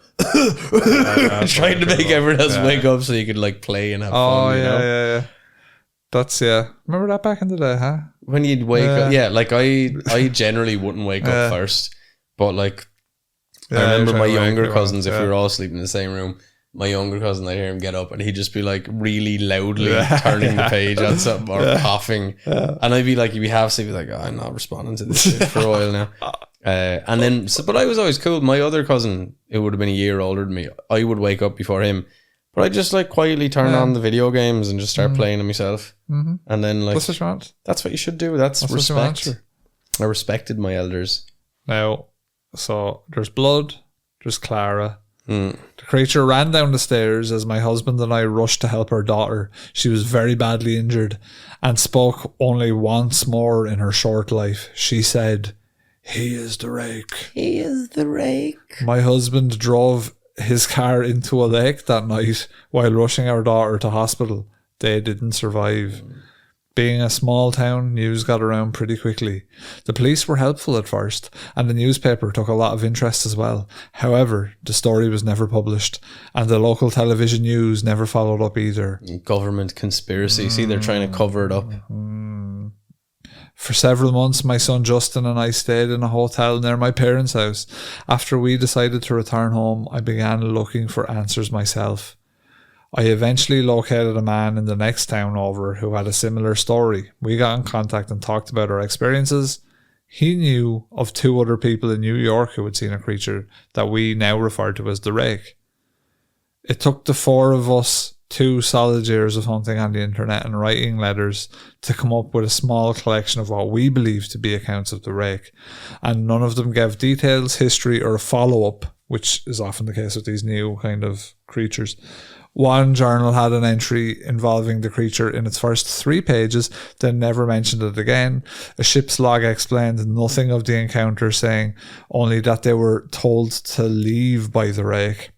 trying to make everyone else wake up so you could like play and have fun, you know? Yeah. That's, remember that back in the day, huh? When you'd wake up, like I generally wouldn't wake up first, but like, I remember my younger cousins, if we were all sleeping in the same room, my younger cousin, I'd hear him get up and he'd just be like really loudly turning the page on something or coughing. And I'd be like, you'd be half asleep, like, I'm not responding to this shit for a while now. And then, but I was always cool. My other cousin, who would have been a year older than me, I would wake up before him. But I just like quietly turn on the video games and just start playing them myself. And then like, that's what you want. That's what you should do. That's respect. I respected my elders. Now, so there's blood, there's Clara. The creature ran down the stairs as my husband and I rushed to help her daughter. She was very badly injured and spoke only once more in her short life. She said, "He is the Rake. He is the Rake." My husband drove his car into a lake that night while rushing our daughter to hospital. They didn't survive. Being a small town, news got around pretty quickly. The police were helpful at first, and the newspaper took a lot of interest as well. However, the story was never published, and the local television news never followed up either. Government conspiracy. See, they're trying to cover it up. For several months, my son Justin and I stayed in a hotel near my parents' house. After we decided to return home, I began looking for answers myself. I eventually located a man in the next town over who had a similar story. We got in contact and talked about our experiences. He knew of 2 other people in New York who had seen a creature that we now refer to as the Rake. It took the 4 of us 2 solid years of hunting on the internet and writing letters to come up with a small collection of what we believe to be accounts of the Rake, and none of them gave details, history, or follow-up, which is often the case with these new kind of creatures. One journal had an entry involving the creature in its first 3 pages, then never mentioned it again. A ship's log explained nothing of the encounter, saying only that they were told to leave by the Rake.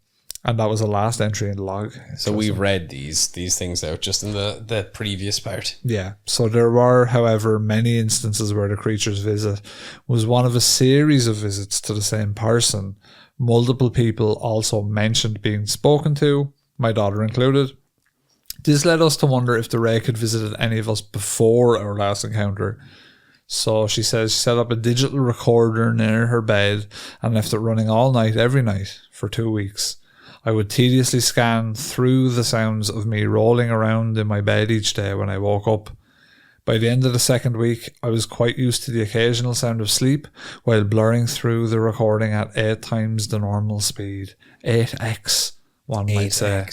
And that was the last entry in the log. So we've read these things out just in the previous part. Yeah. So there were, however, many instances where the creature's visit was one of a series of visits to the same person. Multiple people also mentioned being spoken to, my daughter included. This led us to wonder if the Rake had visited any of us before our last encounter. So she says she set up a digital recorder near her bed and left it running all night, every night, for 2 weeks. I would tediously scan through the sounds of me rolling around in my bed each day when I woke up. By the end of the 2nd week, I was quite used to the occasional sound of sleep while blurring through the recording at 8 times the normal speed. 8x, one might say.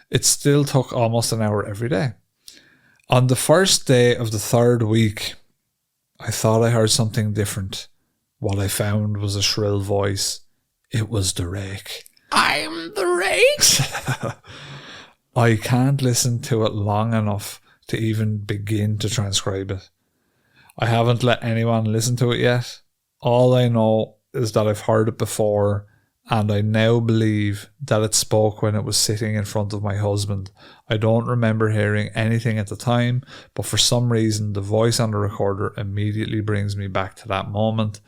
It still took almost an hour every day. On the first day of the 3rd week, I thought I heard something different. What I found was a shrill voice. It was the Rake. I'm the Rake. I can't listen to it long enough to even begin to transcribe it. I haven't let anyone listen to it yet. All I know is that I've heard it before, and I now believe that it spoke when it was sitting in front of my husband. I don't remember hearing anything at the time, but for some reason the voice on the recorder immediately brings me back to that moment.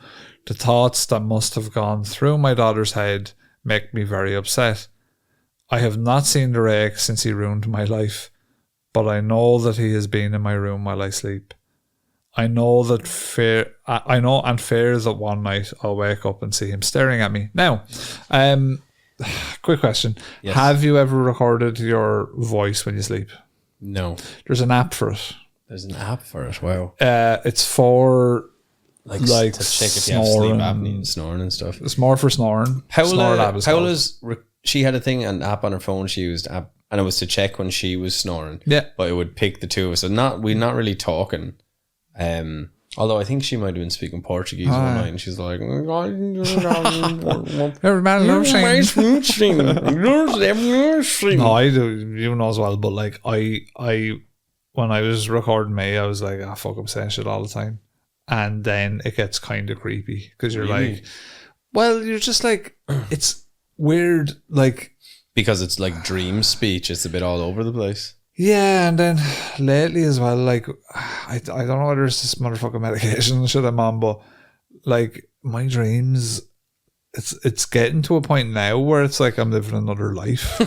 The thoughts that must have gone through my daughter's head make me very upset. I have not seen the Rake since he ruined my life, but I know that he has been in my room while I sleep. I know and fear that one night I'll wake up and see him staring at me. Now, quick question. Yes. Have you ever recorded your voice when you sleep? No. There's an app for it. There's an app for it, wow. It's for like to check if you have sleep apnea and snoring and stuff. It's more for snoring. Paula's she had an app on her phone she used, and it was to check when she was snoring. Yeah. But it would pick the two of us. So we're not really talking. Although I think she might have been speaking Portuguese one night, and she's like, "Every man loves singing." No, I do. You know as well. But like I when I was recording me, I was like, fuck, I'm saying shit all the time, and then it gets kind of creepy because you're like, well, you're just like, it's weird, like because it's like dream speech. It's a bit all over the place. Yeah, and then lately as well, like I don't know whether it's this motherfucking medication and shit I'm on, but like my dreams, it's getting to a point now where it's like I'm living another life.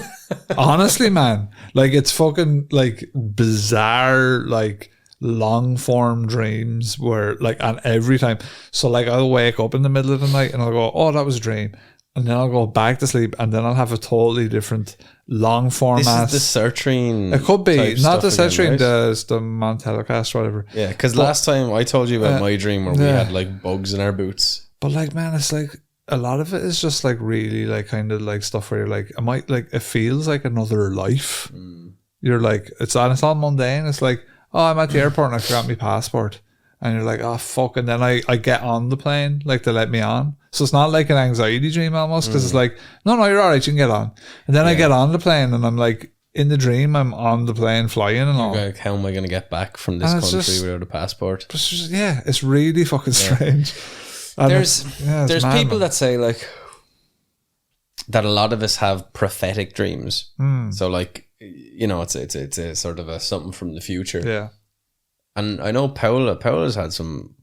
Honestly, man, like it's fucking like bizarre, like long form dreams where like, and every time, so like I'll wake up in the middle of the night and I'll go, oh, that was a dream. And then I'll go back to sleep, and then I'll have a totally different long format. This is the Sertrine. It could be not the Sertrine, right? the Montelecast or whatever. Yeah, because last time I told you about my dream where we had like bugs in our boots. But like, man, it's like a lot of it is just like really like kind of like stuff where you're like, it feels like another life. You're like, it's all mundane. It's like, oh, I'm at the airport and I forgot my passport. And you're like, oh, fuck. And then I get on the plane, like, they let me on. So it's not like an anxiety dream almost, because it's like, no, you're all right, you can get on. And then I get on the plane and I'm like, in the dream, I'm on the plane flying and all. Like, how am I going to get back from this country without a passport? It's really fucking strange. And there's people that that say, like, that a lot of us have prophetic dreams. So, like, you know, it's a sort of a something from the future. Yeah. And I know Paola's had some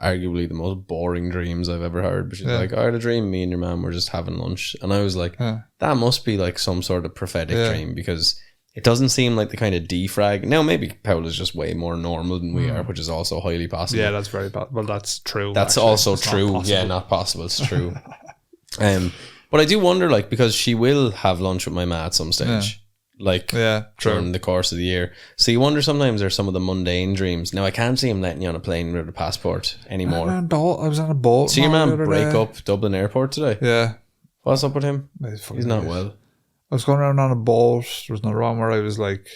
arguably the most boring dreams I've ever heard. But she's like, I had a dream, me and your mum were just having lunch. And I was like, that must be like some sort of prophetic dream, because it doesn't seem like the kind of defrag. Now, maybe Paola's just way more normal than we are, which is also highly possible. Yeah, that's very possible. Well, that's true. That's actually also true. Not possible. It's true. But I do wonder, like, because she will have lunch with my ma at some stage. Like during the course of the year. So you wonder sometimes there's some of the mundane dreams. Now I can't see him letting you on a plane with a passport anymore. I was on a boat. See your man break up Dublin Airport today? Yeah. What's up with him? He's not well. I was going around on a boat. There was another one where I was like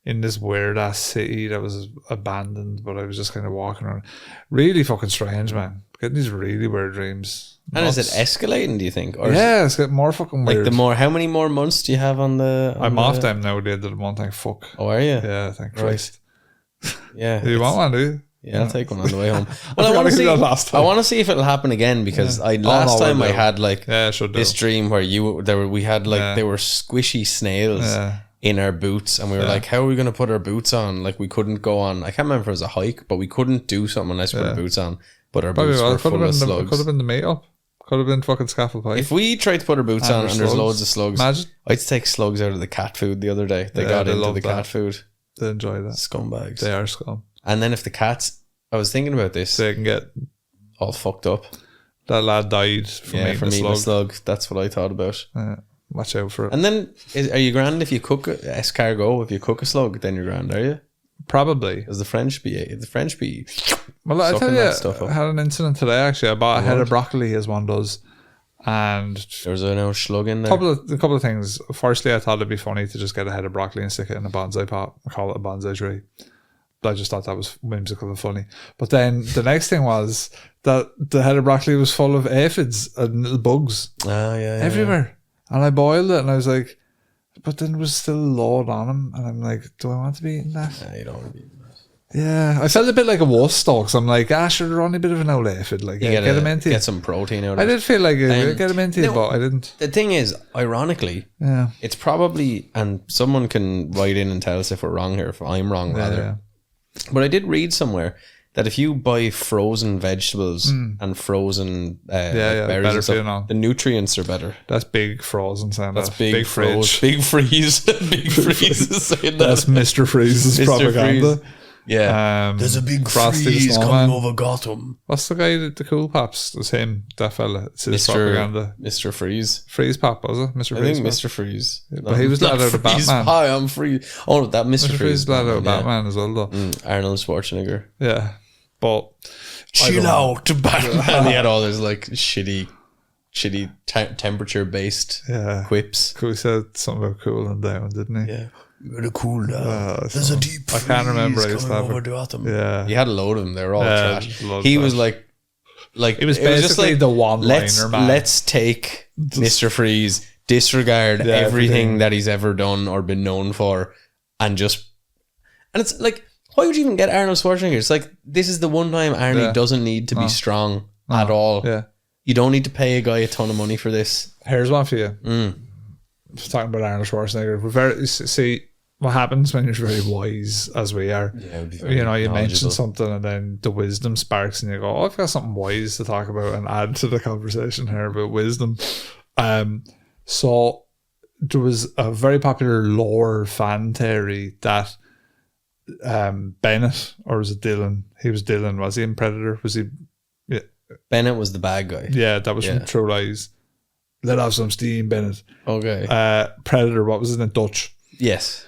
in this weird ass city that was abandoned, but I was just kind of walking around. Really fucking strange, man. Getting these really weird dreams. And is it escalating, do you think? Or it's getting more fucking weird. Like how many more months do you have on the... I'm off them now at the end of the month, thank fuck. Oh, are you? Yeah, thank Christ. Yeah. Do you want one, do you? Yeah, I'll take one on the way home. Well, I want to see if it'll happen again, because last time I had like this dream where we had like they were squishy snails in our boots, and we were like, how are we going to put our boots on? Like, we couldn't go on, I can't remember if it was a hike, but we couldn't do something unless we put our boots on. But our boots were full of slugs. It could have been the meat-up. Could have been fucking scaffold pie. If we tried to put our boots on and there's loads of slugs, imagine. I had to take slugs out of the cat food the other day. They got into the cat food. They enjoy that. Scumbags. They are scum. And then if the cats, I was thinking about this, they can get all fucked up. That lad died from eating a slug. That's what I thought about. Watch out for it. And then, are you grand if you cook escargot? If you cook a slug, then you're grand, are you? Probably. Does the French be? Well, I tell you, I had an incident today. Actually, I bought a head of broccoli, as one does, and there's an old slug in there. A couple of things. Firstly, I thought it'd be funny to just get a head of broccoli and stick it in a bonsai pot and call it a bonsai tree. I just thought that was whimsical and funny. But then the next thing was that the head of broccoli was full of aphids and little bugs. Everywhere. And I boiled it, and I was like, but then there was still a load on them, and I'm like, do I want to be eating that? Yeah, you don't want to be eating that. Yeah, I felt a bit like a wuss though, because I'm like, sure, they're only a bit of an old aphid. Like, get him into get some protein out of it. I did feel like get him into it, but I didn't. The thing is, ironically, it's probably, and someone can write in and tell us if we're wrong here, if I'm wrong rather. But I did read somewhere that if you buy frozen vegetables and frozen berries and stuff, the nutrients are better. That's big frozen, Sam. That's big fridge. Big freeze. Big freeze is saying that. That's Mr. Freeze's propaganda. Freeze. Yeah. There's a big freeze coming over Gotham. What's the guy that the Cool Pops? It's him, that fella. It's his propaganda. Mr. Freeze. Freeze Pop, was it? Mr. Freeze. I think Mr. Freeze. But he was let out of Batman. Hi, I'm Freeze. Oh, that Mr. Freeze let out of Batman as well, though. Arnold Schwarzenegger. Yeah. But chill out, Batman. And he had all his like shitty shitty temperature based Yeah. quips. He said something about cooling down, didn't he? Yeah. You're cool down. There's a deep freeze I can't remember. I used to have over the autumn. Yeah. He had a load of them. They were all trash. He Was like it was basically just like the one-liner, man. Let's take Mr. Freeze, disregard everything that he's ever done or been known for, and it's like, why would you even get Arnold Schwarzenegger? It's like, this is the one time Arnie doesn't need to be strong at all. Yeah. You don't need to pay a guy a ton of money for this. Here's one for you. Talking about Arnold Schwarzenegger. See what happens when you're very wise, as we are. Yeah, you mention something and then the wisdom sparks and you go, I've got something wise to talk about and add to the conversation here about wisdom. So there was a very popular lore fan theory that Bennett, or was it Dylan? He was Dylan, was he in Predator? Was he? Yeah. Bennett was the bad guy. Yeah, that was from True Lies. Let off some steam, Bennett. Okay. Predator, what was it in Dutch? Yes.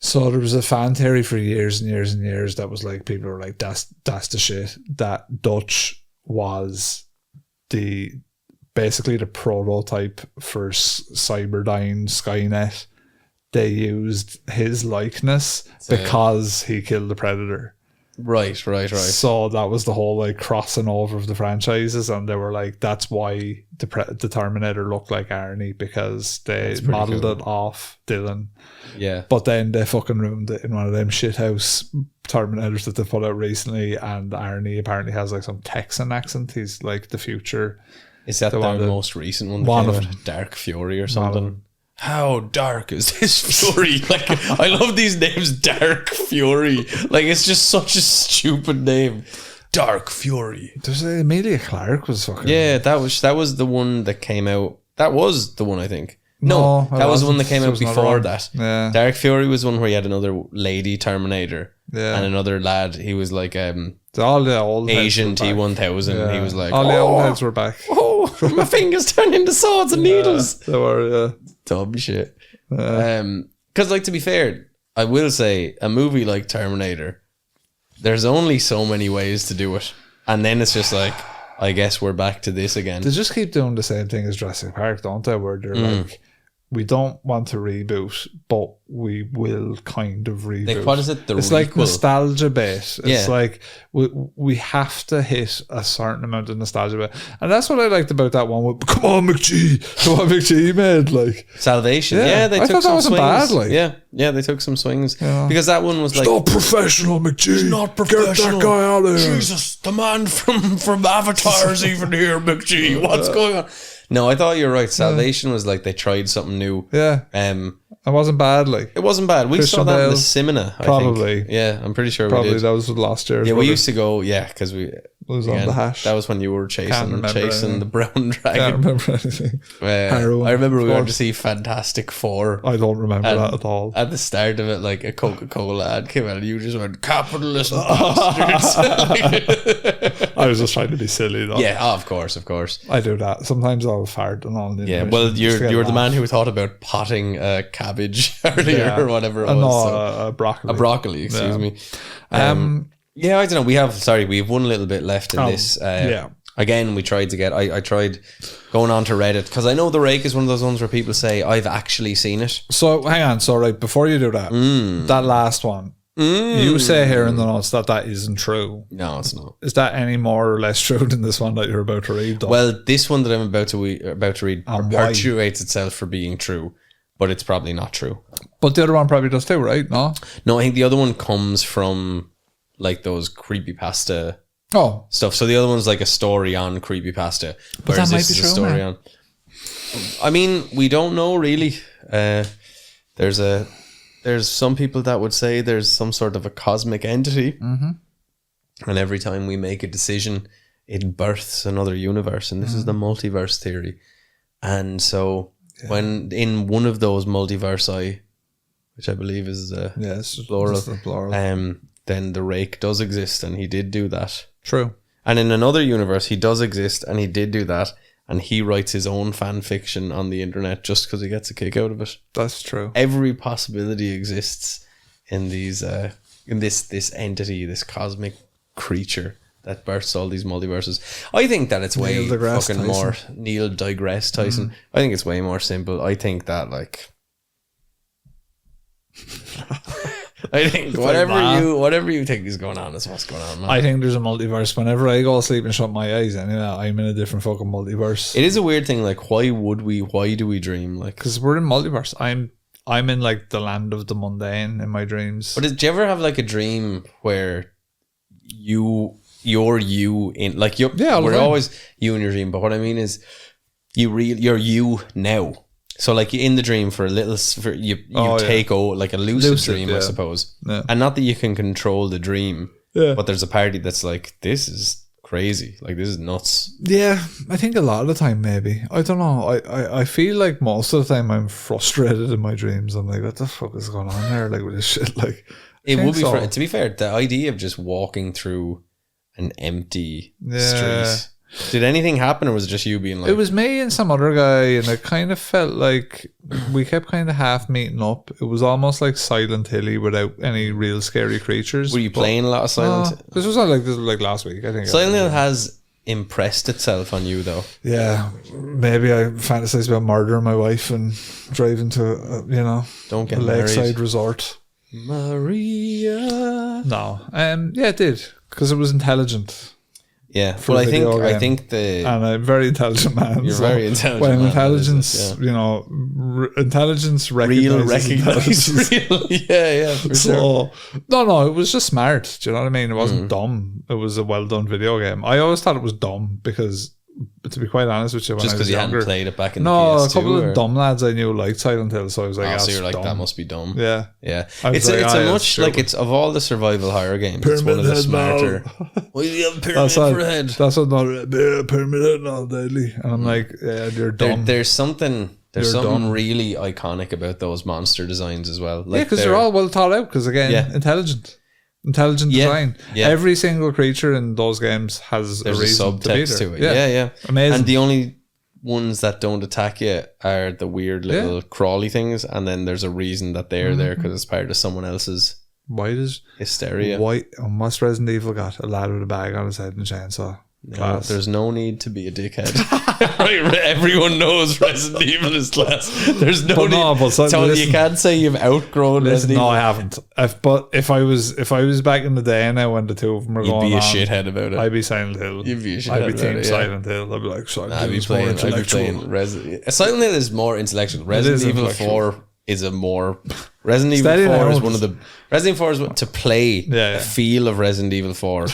So there was a fan theory for years and years and years that was like, people were like, that's the shit. That Dutch was basically the prototype for Cyberdyne Skynet. They used his likeness because he killed the Predator. Right. So that was the whole like crossing over of the franchises, and they were like, that's why the Terminator looked like Arnie, because they modelled it off Dylan. Yeah. But then they fucking ruined it in one of them shithouse Terminators that they put out recently, and Arnie apparently has like some Texan accent. He's like the future. Is that the most recent one? One of Dark Fury or something? How dark is this Fury? Like, I love these names, Dark Fury. Like, it's just such a stupid name. Dark Fury. There's Emilia Clarke was fucking... Yeah, that was the one that came out. That was the one, I think. No, that was the one that came out before that. Yeah. Dark Fury was one where he had another lady Terminator and another lad. He was like all the old Asian T-1000. Yeah. He was like, all the old heads were back. Oh, my fingers turned into swords and needles. They were, dumb shit. Because, like, to be fair, I will say a movie like Terminator, there's only so many ways to do it, and then it's just like, I guess we're back to this again. They just keep doing the same thing as Jurassic Park, don't they? Where they're like, we don't want to reboot, but we will kind of reboot. Like, what is it? It's like nostalgia bait. It's like we have to hit a certain amount of nostalgia bait, and that's what I liked about that one. With, come on, McGee! Come on, McGee made like Salvation. Yeah, they took some swings. Bad, like. Yeah, they took some swings because that one was like, it's not professional, McGee. It's not professional. Get that guy out of here. Jesus, the man from Avatar is even here, McGee. What's going on? No, I thought you were right. Salvation was like they tried something new. Yeah. It wasn't bad. Like, it wasn't bad. We Christian saw that Bale, in the cinema. Probably. I think. Yeah, I'm pretty sure probably we did. That was last year. Yeah, we used to go. Yeah, because it was on the hash. That was when you were chasing the brown dragon. Can't remember anything. I remember we went to see Fantastic Four. I don't remember that at all. At the start of it, like a Coca-Cola ad came out, and you just went, "Capitalist bastards." I was just trying to be silly, though. Yeah, of course. I do that sometimes. I'll fart and all. Yeah, well, you're the man who thought about potting a cabbage earlier or whatever it was. A broccoli. A broccoli. Excuse me. Yeah, I don't know. We have one little bit left in this. Again, we tried to get. I tried going on to Reddit because I know the Rake is one of those ones where people say I've actually seen it. So hang on. So right before you do that, that last one, you say here in the notes that isn't true. No, it's not. Is that any more or less true than this one that you're about to read? Though? Well, this one that I'm about to read perpetuates itself for being true, but it's probably not true. But the other one probably does too, right? No, I think the other one comes from like those creepypasta stuff. So the other one's like a story on creepypasta. But that might be true, story on. I mean, we don't know really. There's some people that would say there's some sort of a cosmic entity, and every time we make a decision, it births another universe, and this is the multiverse theory. And so when in one of those multiversi, which I believe is plural, then the Rake does exist, and he did do that. True. And in another universe, he does exist, and he did do that, and he writes his own fan fiction on the internet just because he gets a kick out of it. That's true. Every possibility exists in these in this entity, this cosmic creature that births all these multiverses. I think that it's way fucking more Neil deGrasse Tyson. I think it's way more simple. I think that like I think whatever you think is going on is what's going on, man. I think there's a multiverse. Whenever I go to sleep and shut my eyes, anyway, I'm in a different fucking multiverse. It is a weird thing. Like, why do we dream? Like, because we're in multiverse. I'm in like the land of the mundane in my dreams. But did you ever have like a dream where you're you in like we're always you in your dream? But what I mean is you're you now. So like in the dream for a little, you take over like a lucid dream, I suppose. Yeah. And not that you can control the dream, but there's a party that's like, this is crazy. Like, this is nuts. Yeah, I think a lot of the time, maybe. I don't know. I feel like most of the time I'm frustrated in my dreams. I'm like, what the fuck is going on there? Like with this shit. Like, it would be, to be fair, the idea of just walking through an empty street. Did anything happen, or was it just you being like... It was me and some other guy, and it kind of felt like we kept kind of half meeting up. It was almost like Silent Hilly without any real scary creatures. Were you playing a lot of Silent Hill? This was like last week, I think. Silent Hill has impressed itself on you, though. Yeah, maybe I fantasized about murdering my wife and driving to, Don't get a lakeside married. Resort. Maria. No, yeah, it did, because it was intelligent. Yeah, well, I think and I'm a very intelligent man. You're very intelligent. When intelligence, intelligence recognizes real. Yeah, for sure. No, it was just smart. Do you know what I mean? It wasn't dumb. It was a well done video game. I always thought it was dumb because, to be quite honest with you, when just because you hadn't played it back in the PS2, a couple of dumb lads I knew liked Silent Hill, so I was like, so you're like, dumb. That must be dumb. Yeah. It's a much like, it's of all the survival horror games, it's one of the smarter. Well, you have a pyramid for a head. That's what not pyramid head, not deadly. And I'm like, yeah, you're dumb. There's something really iconic about those monster designs as well. Like, because they're all well thought out. Because again, intelligent design. Yeah. Every single creature in those games has a reason subtext to it. Yeah. Amazing. And the only ones that don't attack you are the weird little crawly things, and then there's a reason that they're there because it's part of someone else's hysteria. What's Resident Evil got? A lad with a bag on his head and a chainsaw. No, there's no need to be a dickhead. Right, everyone knows Resident Evil is class. There's no need. You can't say you've outgrown Resident Evil. No, I haven't. If I was back in the day and I when the two of them were going on, you'd be a shithead about it. I'd be Silent Hill. You'd be a shithead. I'd be team Silent Hill. I'd be like, Silent Hill. I'd be playing Resident. Silent Hill is more intellectual. Resident Evil 4 is a more. Resident Evil 4 is one of the. Resident Evil 4 is to play the feel of Resident Evil 4.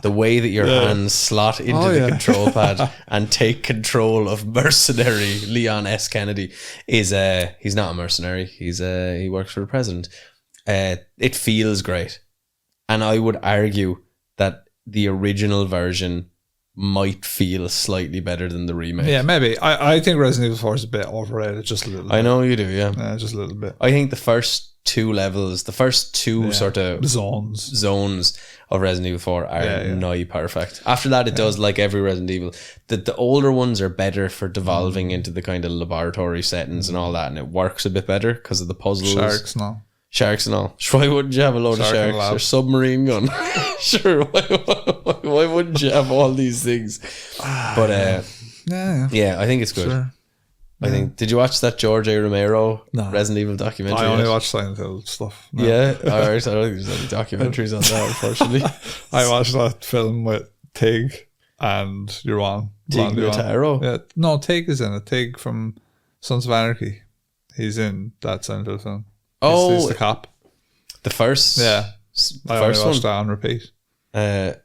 The way that your hands slot into the control pad and take control of mercenary Leon S. Kennedy is he's not a mercenary. He works for the president. It feels great. And I would argue that the original version might feel slightly better than the remake. Yeah, maybe. I think Resident Evil 4 is a bit overrated, just a little bit. I know you do, yeah. Just a little bit. I think the first two levels, the first two sort of zones of Resident Evil 4 are nigh perfect. After that, it does like every Resident Evil. The older ones are better for devolving into the kind of laboratory settings and all that, and it works a bit better because of the puzzles. Sharks and all. Why wouldn't you have a load of sharks or submarine gun? Sure. Why wouldn't you have all these things? But yeah, I think it's good. Sure. I think. Did you watch that George A. Romero Resident Evil documentary? I only watched Silent Hill stuff. No. Yeah, all right. I don't think there's any documentaries on that, unfortunately. I watched that film with Tig and Yuan. Tig Notaro? Yeah, no, Tig is in it. Tig from Sons of Anarchy. He's in that Silent Hill film. He's the cop. The first, I only watched that on repeat. I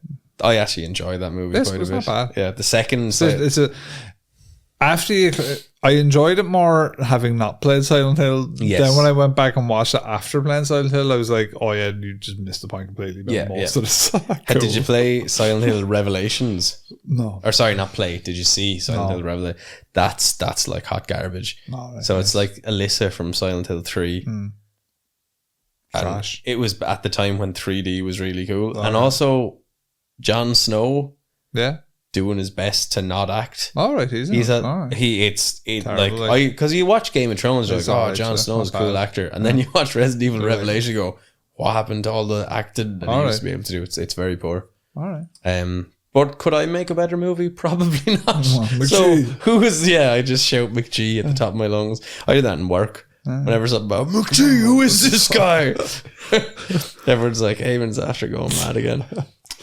actually enjoyed that movie quite a bit. Not bad. Yeah, the second. I enjoyed it more having not played Silent Hill. Yes. Then when I went back and watched it after playing Silent Hill, I was like, oh yeah, you just missed the point completely. But most of this. Cool. Did you play Silent Hill Revelations? No. Or sorry, not play. Did you see Silent Hill Revelations? That's like hot garbage. So it's like Alyssa from Silent Hill 3. Trash. It was at the time when 3D was really cool. And also Jon Snow doing his best to not act. Alright, because you watch Game of Thrones, you're like, Jon Snow's a cool actor. And then you watch Resident Evil Revelation, you go, what happened to all the acting that he used to be able to do? It's very poor. All right. But could I make a better movie? Probably not. McGee. I just shout McGee at the top of my lungs. I do that in work. Whenever something about McGee, who is this guy? Everyone's like, Eamon's after going mad again.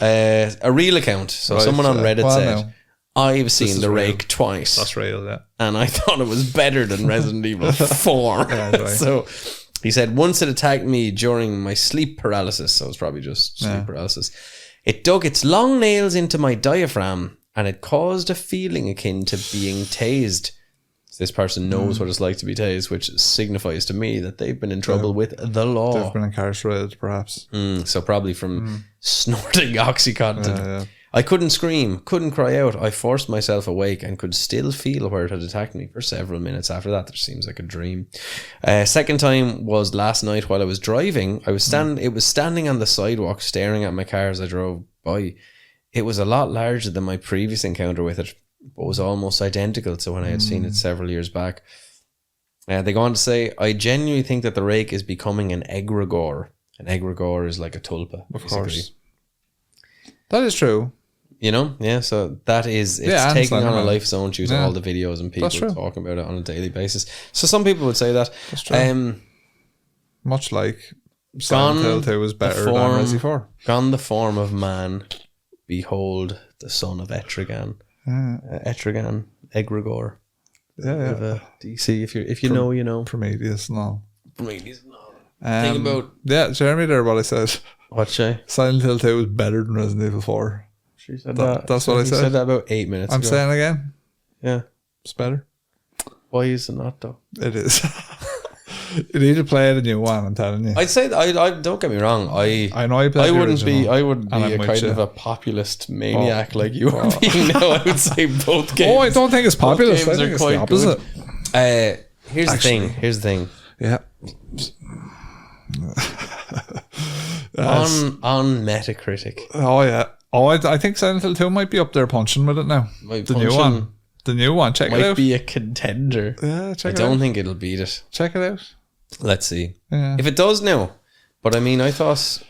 A real account. So someone on Reddit said, I've seen the Rake twice. That's real, yeah. And I thought it was better than Resident Evil 4. So he said, once it attacked me during my sleep paralysis. So it was probably just sleep paralysis. It dug its long nails into my diaphragm and it caused a feeling akin to being tased. This person knows what it's like to be tased, which signifies to me that they've been in trouble with the law. They've been incarcerated, perhaps. So probably from snorting Oxycontin. I couldn't scream, couldn't cry out. I forced myself awake and could still feel where it had attacked me for several minutes after that. That seems like a dream. Second time was last night while I was driving. It was standing on the sidewalk staring at my car as I drove by. It was a lot larger than my previous encounter with it, but was almost identical to when I had seen it several years back. They go on to say, I genuinely think that the Rake is becoming an egregore. An egregore is like a tulpa. Of course. That is true. You know? Yeah, so that is, it's taking on a life of its own due to all the videos and people talking about it on a daily basis. So some people would say that. That's true. Much like Silent Hill 2 was better than Resi 4. Gone the form of man, behold the son of Etrigan. Etrigan, egregore. Yeah. DC, if you know, you know. Prometheus, no. Think about... Yeah, Jeremy there, what I said. What'd you say? Silent Hill 2 was better than Resident Evil 4. She said that. That's what I said. You said that about 8 minutes I'm ago. saying again. Yeah. It's better. Why is it not, though? It is. You need to play the new one, I'm telling you. I'd say that, I don't get me wrong. I know you played I wouldn't be a kind of a populist maniac like you are being now. I would say both games. I don't think it's populist. I think it's the opposite. Here's the thing. Yeah. on Metacritic. Oh yeah. I think Silent Hill 2 might be up there punching with it now. The new one. Check it out. Might be a contender. Yeah, check it out. I don't think it'll beat it. Check it out. Let's see. Yeah. If it does now. But I mean, I thought...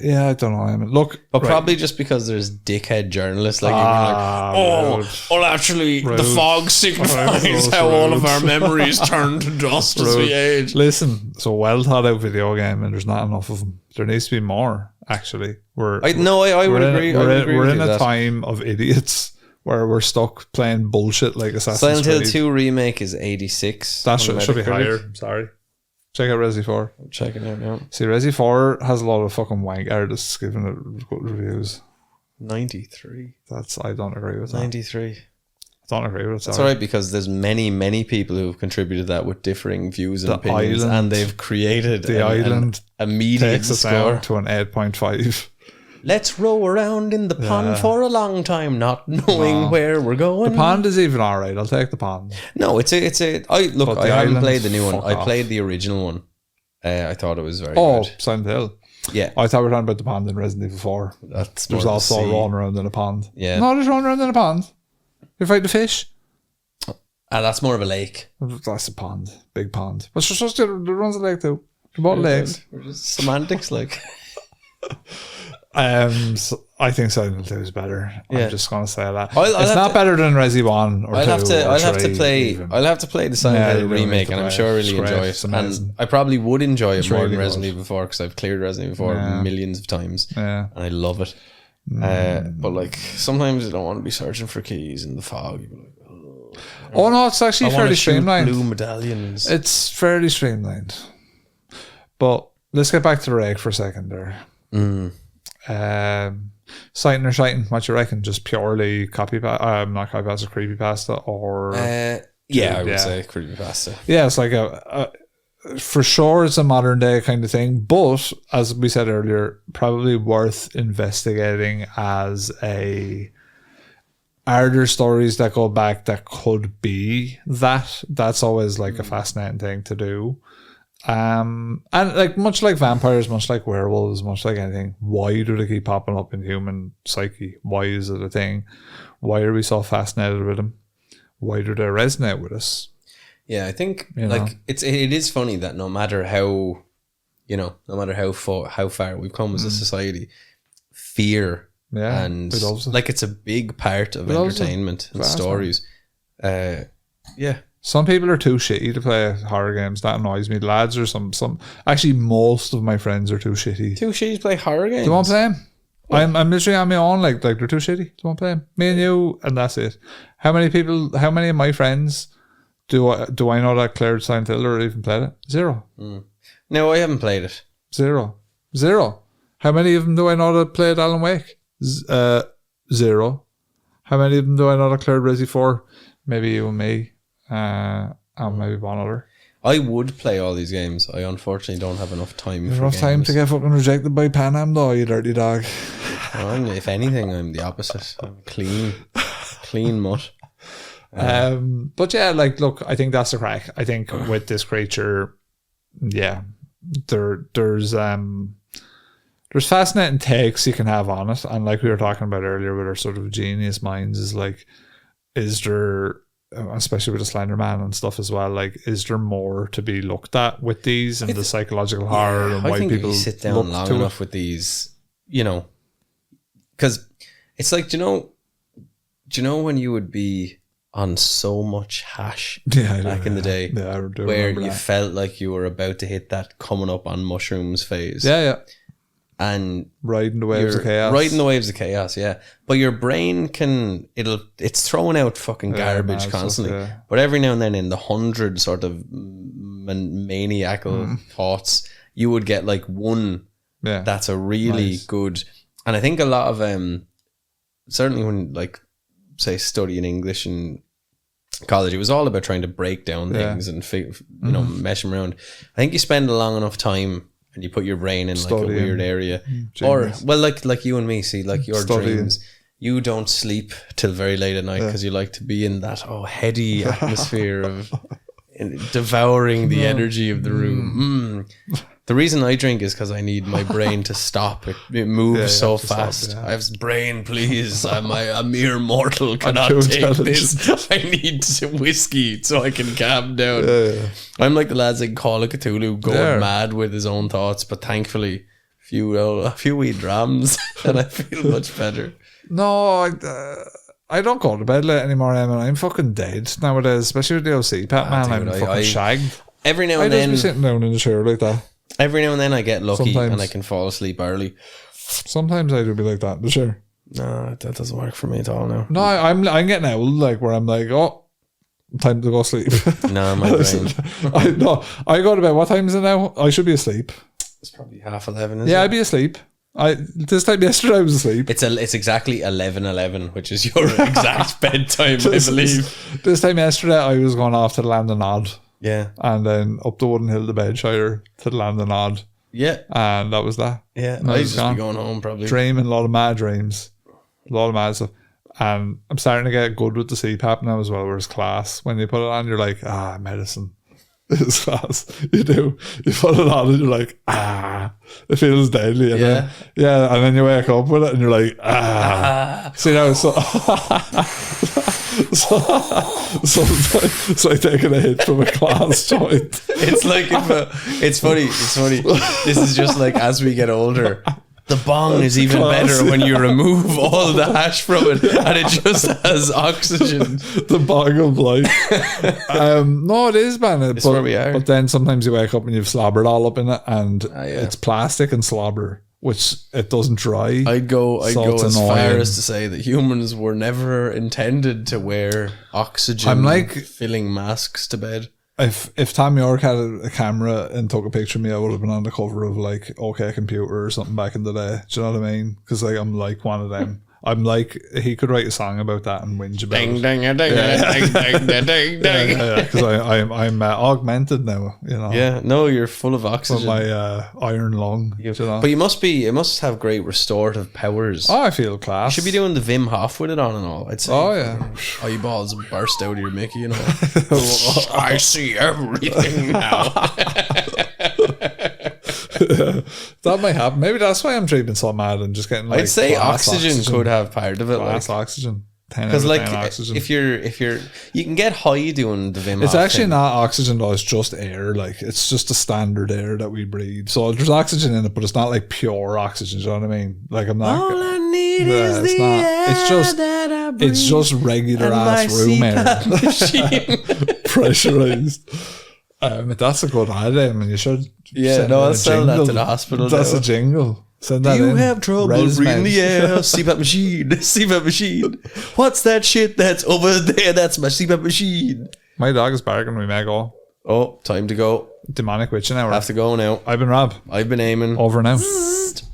Yeah, I don't know. I mean, look... But probably just because there's dickhead journalists like actually, the fog signifies how all of our memories turn to dust as we age. Listen, it's a well thought out video game and there's not enough of them. There needs to be more, actually. I would agree. We're in a time of idiots where we're stuck playing bullshit like Assassin's Creed. Silent Hill 2 remake is 86. That should be higher. Sorry. Check out Resi 4. I'm checking out now. See, Resi 4 has a lot of fucking wank artists giving it good reviews. 93. I don't agree with that. 93. I don't agree with it. That's alright, because there's many people who have contributed that with differing views and opinions, and they've created a median takes us down to an 8.5. Let's row around in the pond for a long time, not knowing where we're going. The pond is even alright. I'll take the pond. No, I haven't played the new one. I played the original one. I thought it was very good. Oh, Silent Hill. Yeah. I thought we were talking about the pond in Resident Evil 4. There's also rolling around in a pond. Yeah. No, there's rolling around in a pond. You fight the fish. That's more of a lake. That's a pond. Big pond. But there runs a lake too. They're both lakes. We're just semantics like. So I think Silent Hill 2 is better. Yeah. I'm just gonna say that. It's not better than Resi 1 or 2 I'll have to play the Silent Hill remake, and I'm sure I really enjoy it. And I probably would enjoy it more than Resident Evil 4 because I've cleared Resident Evil 4 millions of times. Yeah. And I love it. But like sometimes I don't want to be searching for keys in the fog. Oh no, it's actually fairly streamlined. Blue medallions. It's fairly streamlined. But let's get back to the Rake for a second there. Sighting or shiting, what you reckon? Just purely not copypasta, creepypasta, or I would say creepypasta. Yeah, it's like for sure it's a modern day kind of thing, but as we said earlier, probably worth investigating as are there stories that go back that could be that's always like a fascinating thing to do. And like much like vampires, much like werewolves, much like anything, why do they keep popping up in human psyche? Why is it a thing? Why are we so fascinated with them? Why do they resonate with us? Yeah, I think it is funny that no matter how far we've come as a society, fear. Yeah, And he loves it. like it's a big part of entertainment and stories. Yeah. Some people are too shitty to play horror games. That annoys me. Lads or some. Actually, most of my friends are too shitty. Too shitty to play horror games? Do you want to play them? I'm literally on my own. Like they're too shitty. Do you want to play them? Me and you, and that's it. How many of my friends do I know that cleared Silent Hill or even played it? Zero. No, I haven't played it. Zero. How many of them do I know that played Alan Wake? Zero. How many of them do I know that cleared Resi 4? Maybe you and me. And maybe one other. I would play all these games. I unfortunately don't have enough time for enough games. Time to get fucking rejected by Pan Am though, you dirty dog. If anything, I'm the opposite. I'm clean mutt. But yeah, like, look, I think that's the crack. I think with this creature, yeah, there's fascinating takes you can have on it, and like we were talking about earlier with our sort of genius minds, is like, is there, especially with the Slender Man and stuff as well, like, is there more to be looked at with these and the psychological horror and why people you sit down long enough with these, you know, because it's like, do you know when you would be on so much hash back in the day, where you felt like you were about to hit that coming up on mushrooms phase, and riding the waves of chaos, yeah. But your brain it's throwing out fucking garbage constantly, but every now and then in the 100 sort of maniacal thoughts, you would get like one that's a really good. And I think a lot of certainly when, like, say, studying English in college, it was all about trying to break down things and mesh them around. I think you spend a long enough time and you put your brain in like a weird area, or like you and me, see, like your dreams, you don't sleep till very late at night because you like to be in that heady atmosphere of devouring the energy of the room. The reason I drink is because I need my brain to stop. It moves so fast. I have brain, please. I'm a mere mortal, cannot take this. I need whiskey so I can calm down. I'm like the lads in Call of Cthulhu going mad with his own thoughts, but thankfully a few wee drams and I feel much better. No, I don't go to bed late anymore, Em, and I'm fucking dead nowadays, especially with the OC Pat, man. I'm fucking shagged. Every now and then, I just be sitting down in the chair like that. Every now and then I get lucky and I can fall asleep early. Sometimes I do be like that in the chair. No, that doesn't work for me at all now. No, I'm getting old, like, where I'm like, time to go sleep. No, my brain. I go to bed. What time is it now? I should be asleep. It's probably 11:30, isn't it? I'd be asleep. This time yesterday I was asleep. It's exactly 11:11, which is your exact bedtime, I believe. This time yesterday I was going off to the Land of Nod. Yeah. And then up the Wooden Hill to Bedshire to the Land of Nod. Yeah. And that was that. Yeah. I used to be going home probably. Dreaming a lot of mad dreams. A lot of mad stuff. And I'm starting to get good with the CPAP now as well, whereas class, when you put it on, you're like, medicine. It's class. You do. You put it on and you're like, it feels deadly. And then, and then you wake up with it and you're like, See, now, so it's like taking a hit from a glass joint. It's like it's funny. This is just like as we get older, the bong is even better when you remove all the hash from it and it just has oxygen. The bong of life. No, it is, man. It's where we are. But then sometimes you wake up and you've slobbered all up in it, and it's plastic and slobber, which it doesn't dry. I'd go as far as to say that humans were never intended to wear oxygen filling masks to bed. If Tom York had a camera and took a picture of me, I would have been on the cover of like OK Computer or something back in the day. Do you know what I mean? Because like I'm like one of them. I'm like, he could write a song about that and whinge about it. Because I'm augmented now, you know. Yeah, no, you're full of oxygen. With my iron lung. You know? But it must have great restorative powers. I feel class. You should be doing the Wim Hof with it on and all, I'd say. Eyeballs burst out of your Mickey, you know. I see everything now. That might happen. Maybe that's why I'm dreaming so mad and just getting like, I'd say oxygen could have part of it. Glass oxygen. Because like if you're you can get high doing the Wim Hof it's actually thing. not oxygen though, it's just air. Like it's just the standard air that we breathe. So there's oxygen in it, but it's not like pure oxygen. Do you know what I mean? Like I'm not. All I need is it's the not. air It's just. that I breathe. It's just regular and ass my room air, CPAP pressurized. That's a good idea. I mean, you should. Yeah, no, I'll sell that to the hospital. That's now. a jingle. Send that Do you in. have trouble breathing the air? CPAP machine. CPAP machine. What's that shit that's over there? That's my CPAP machine. My dog is barking. We may go. Oh, time to go. Demonic witching hour. Have to go now. I've been Rob. I've been aiming. Over now.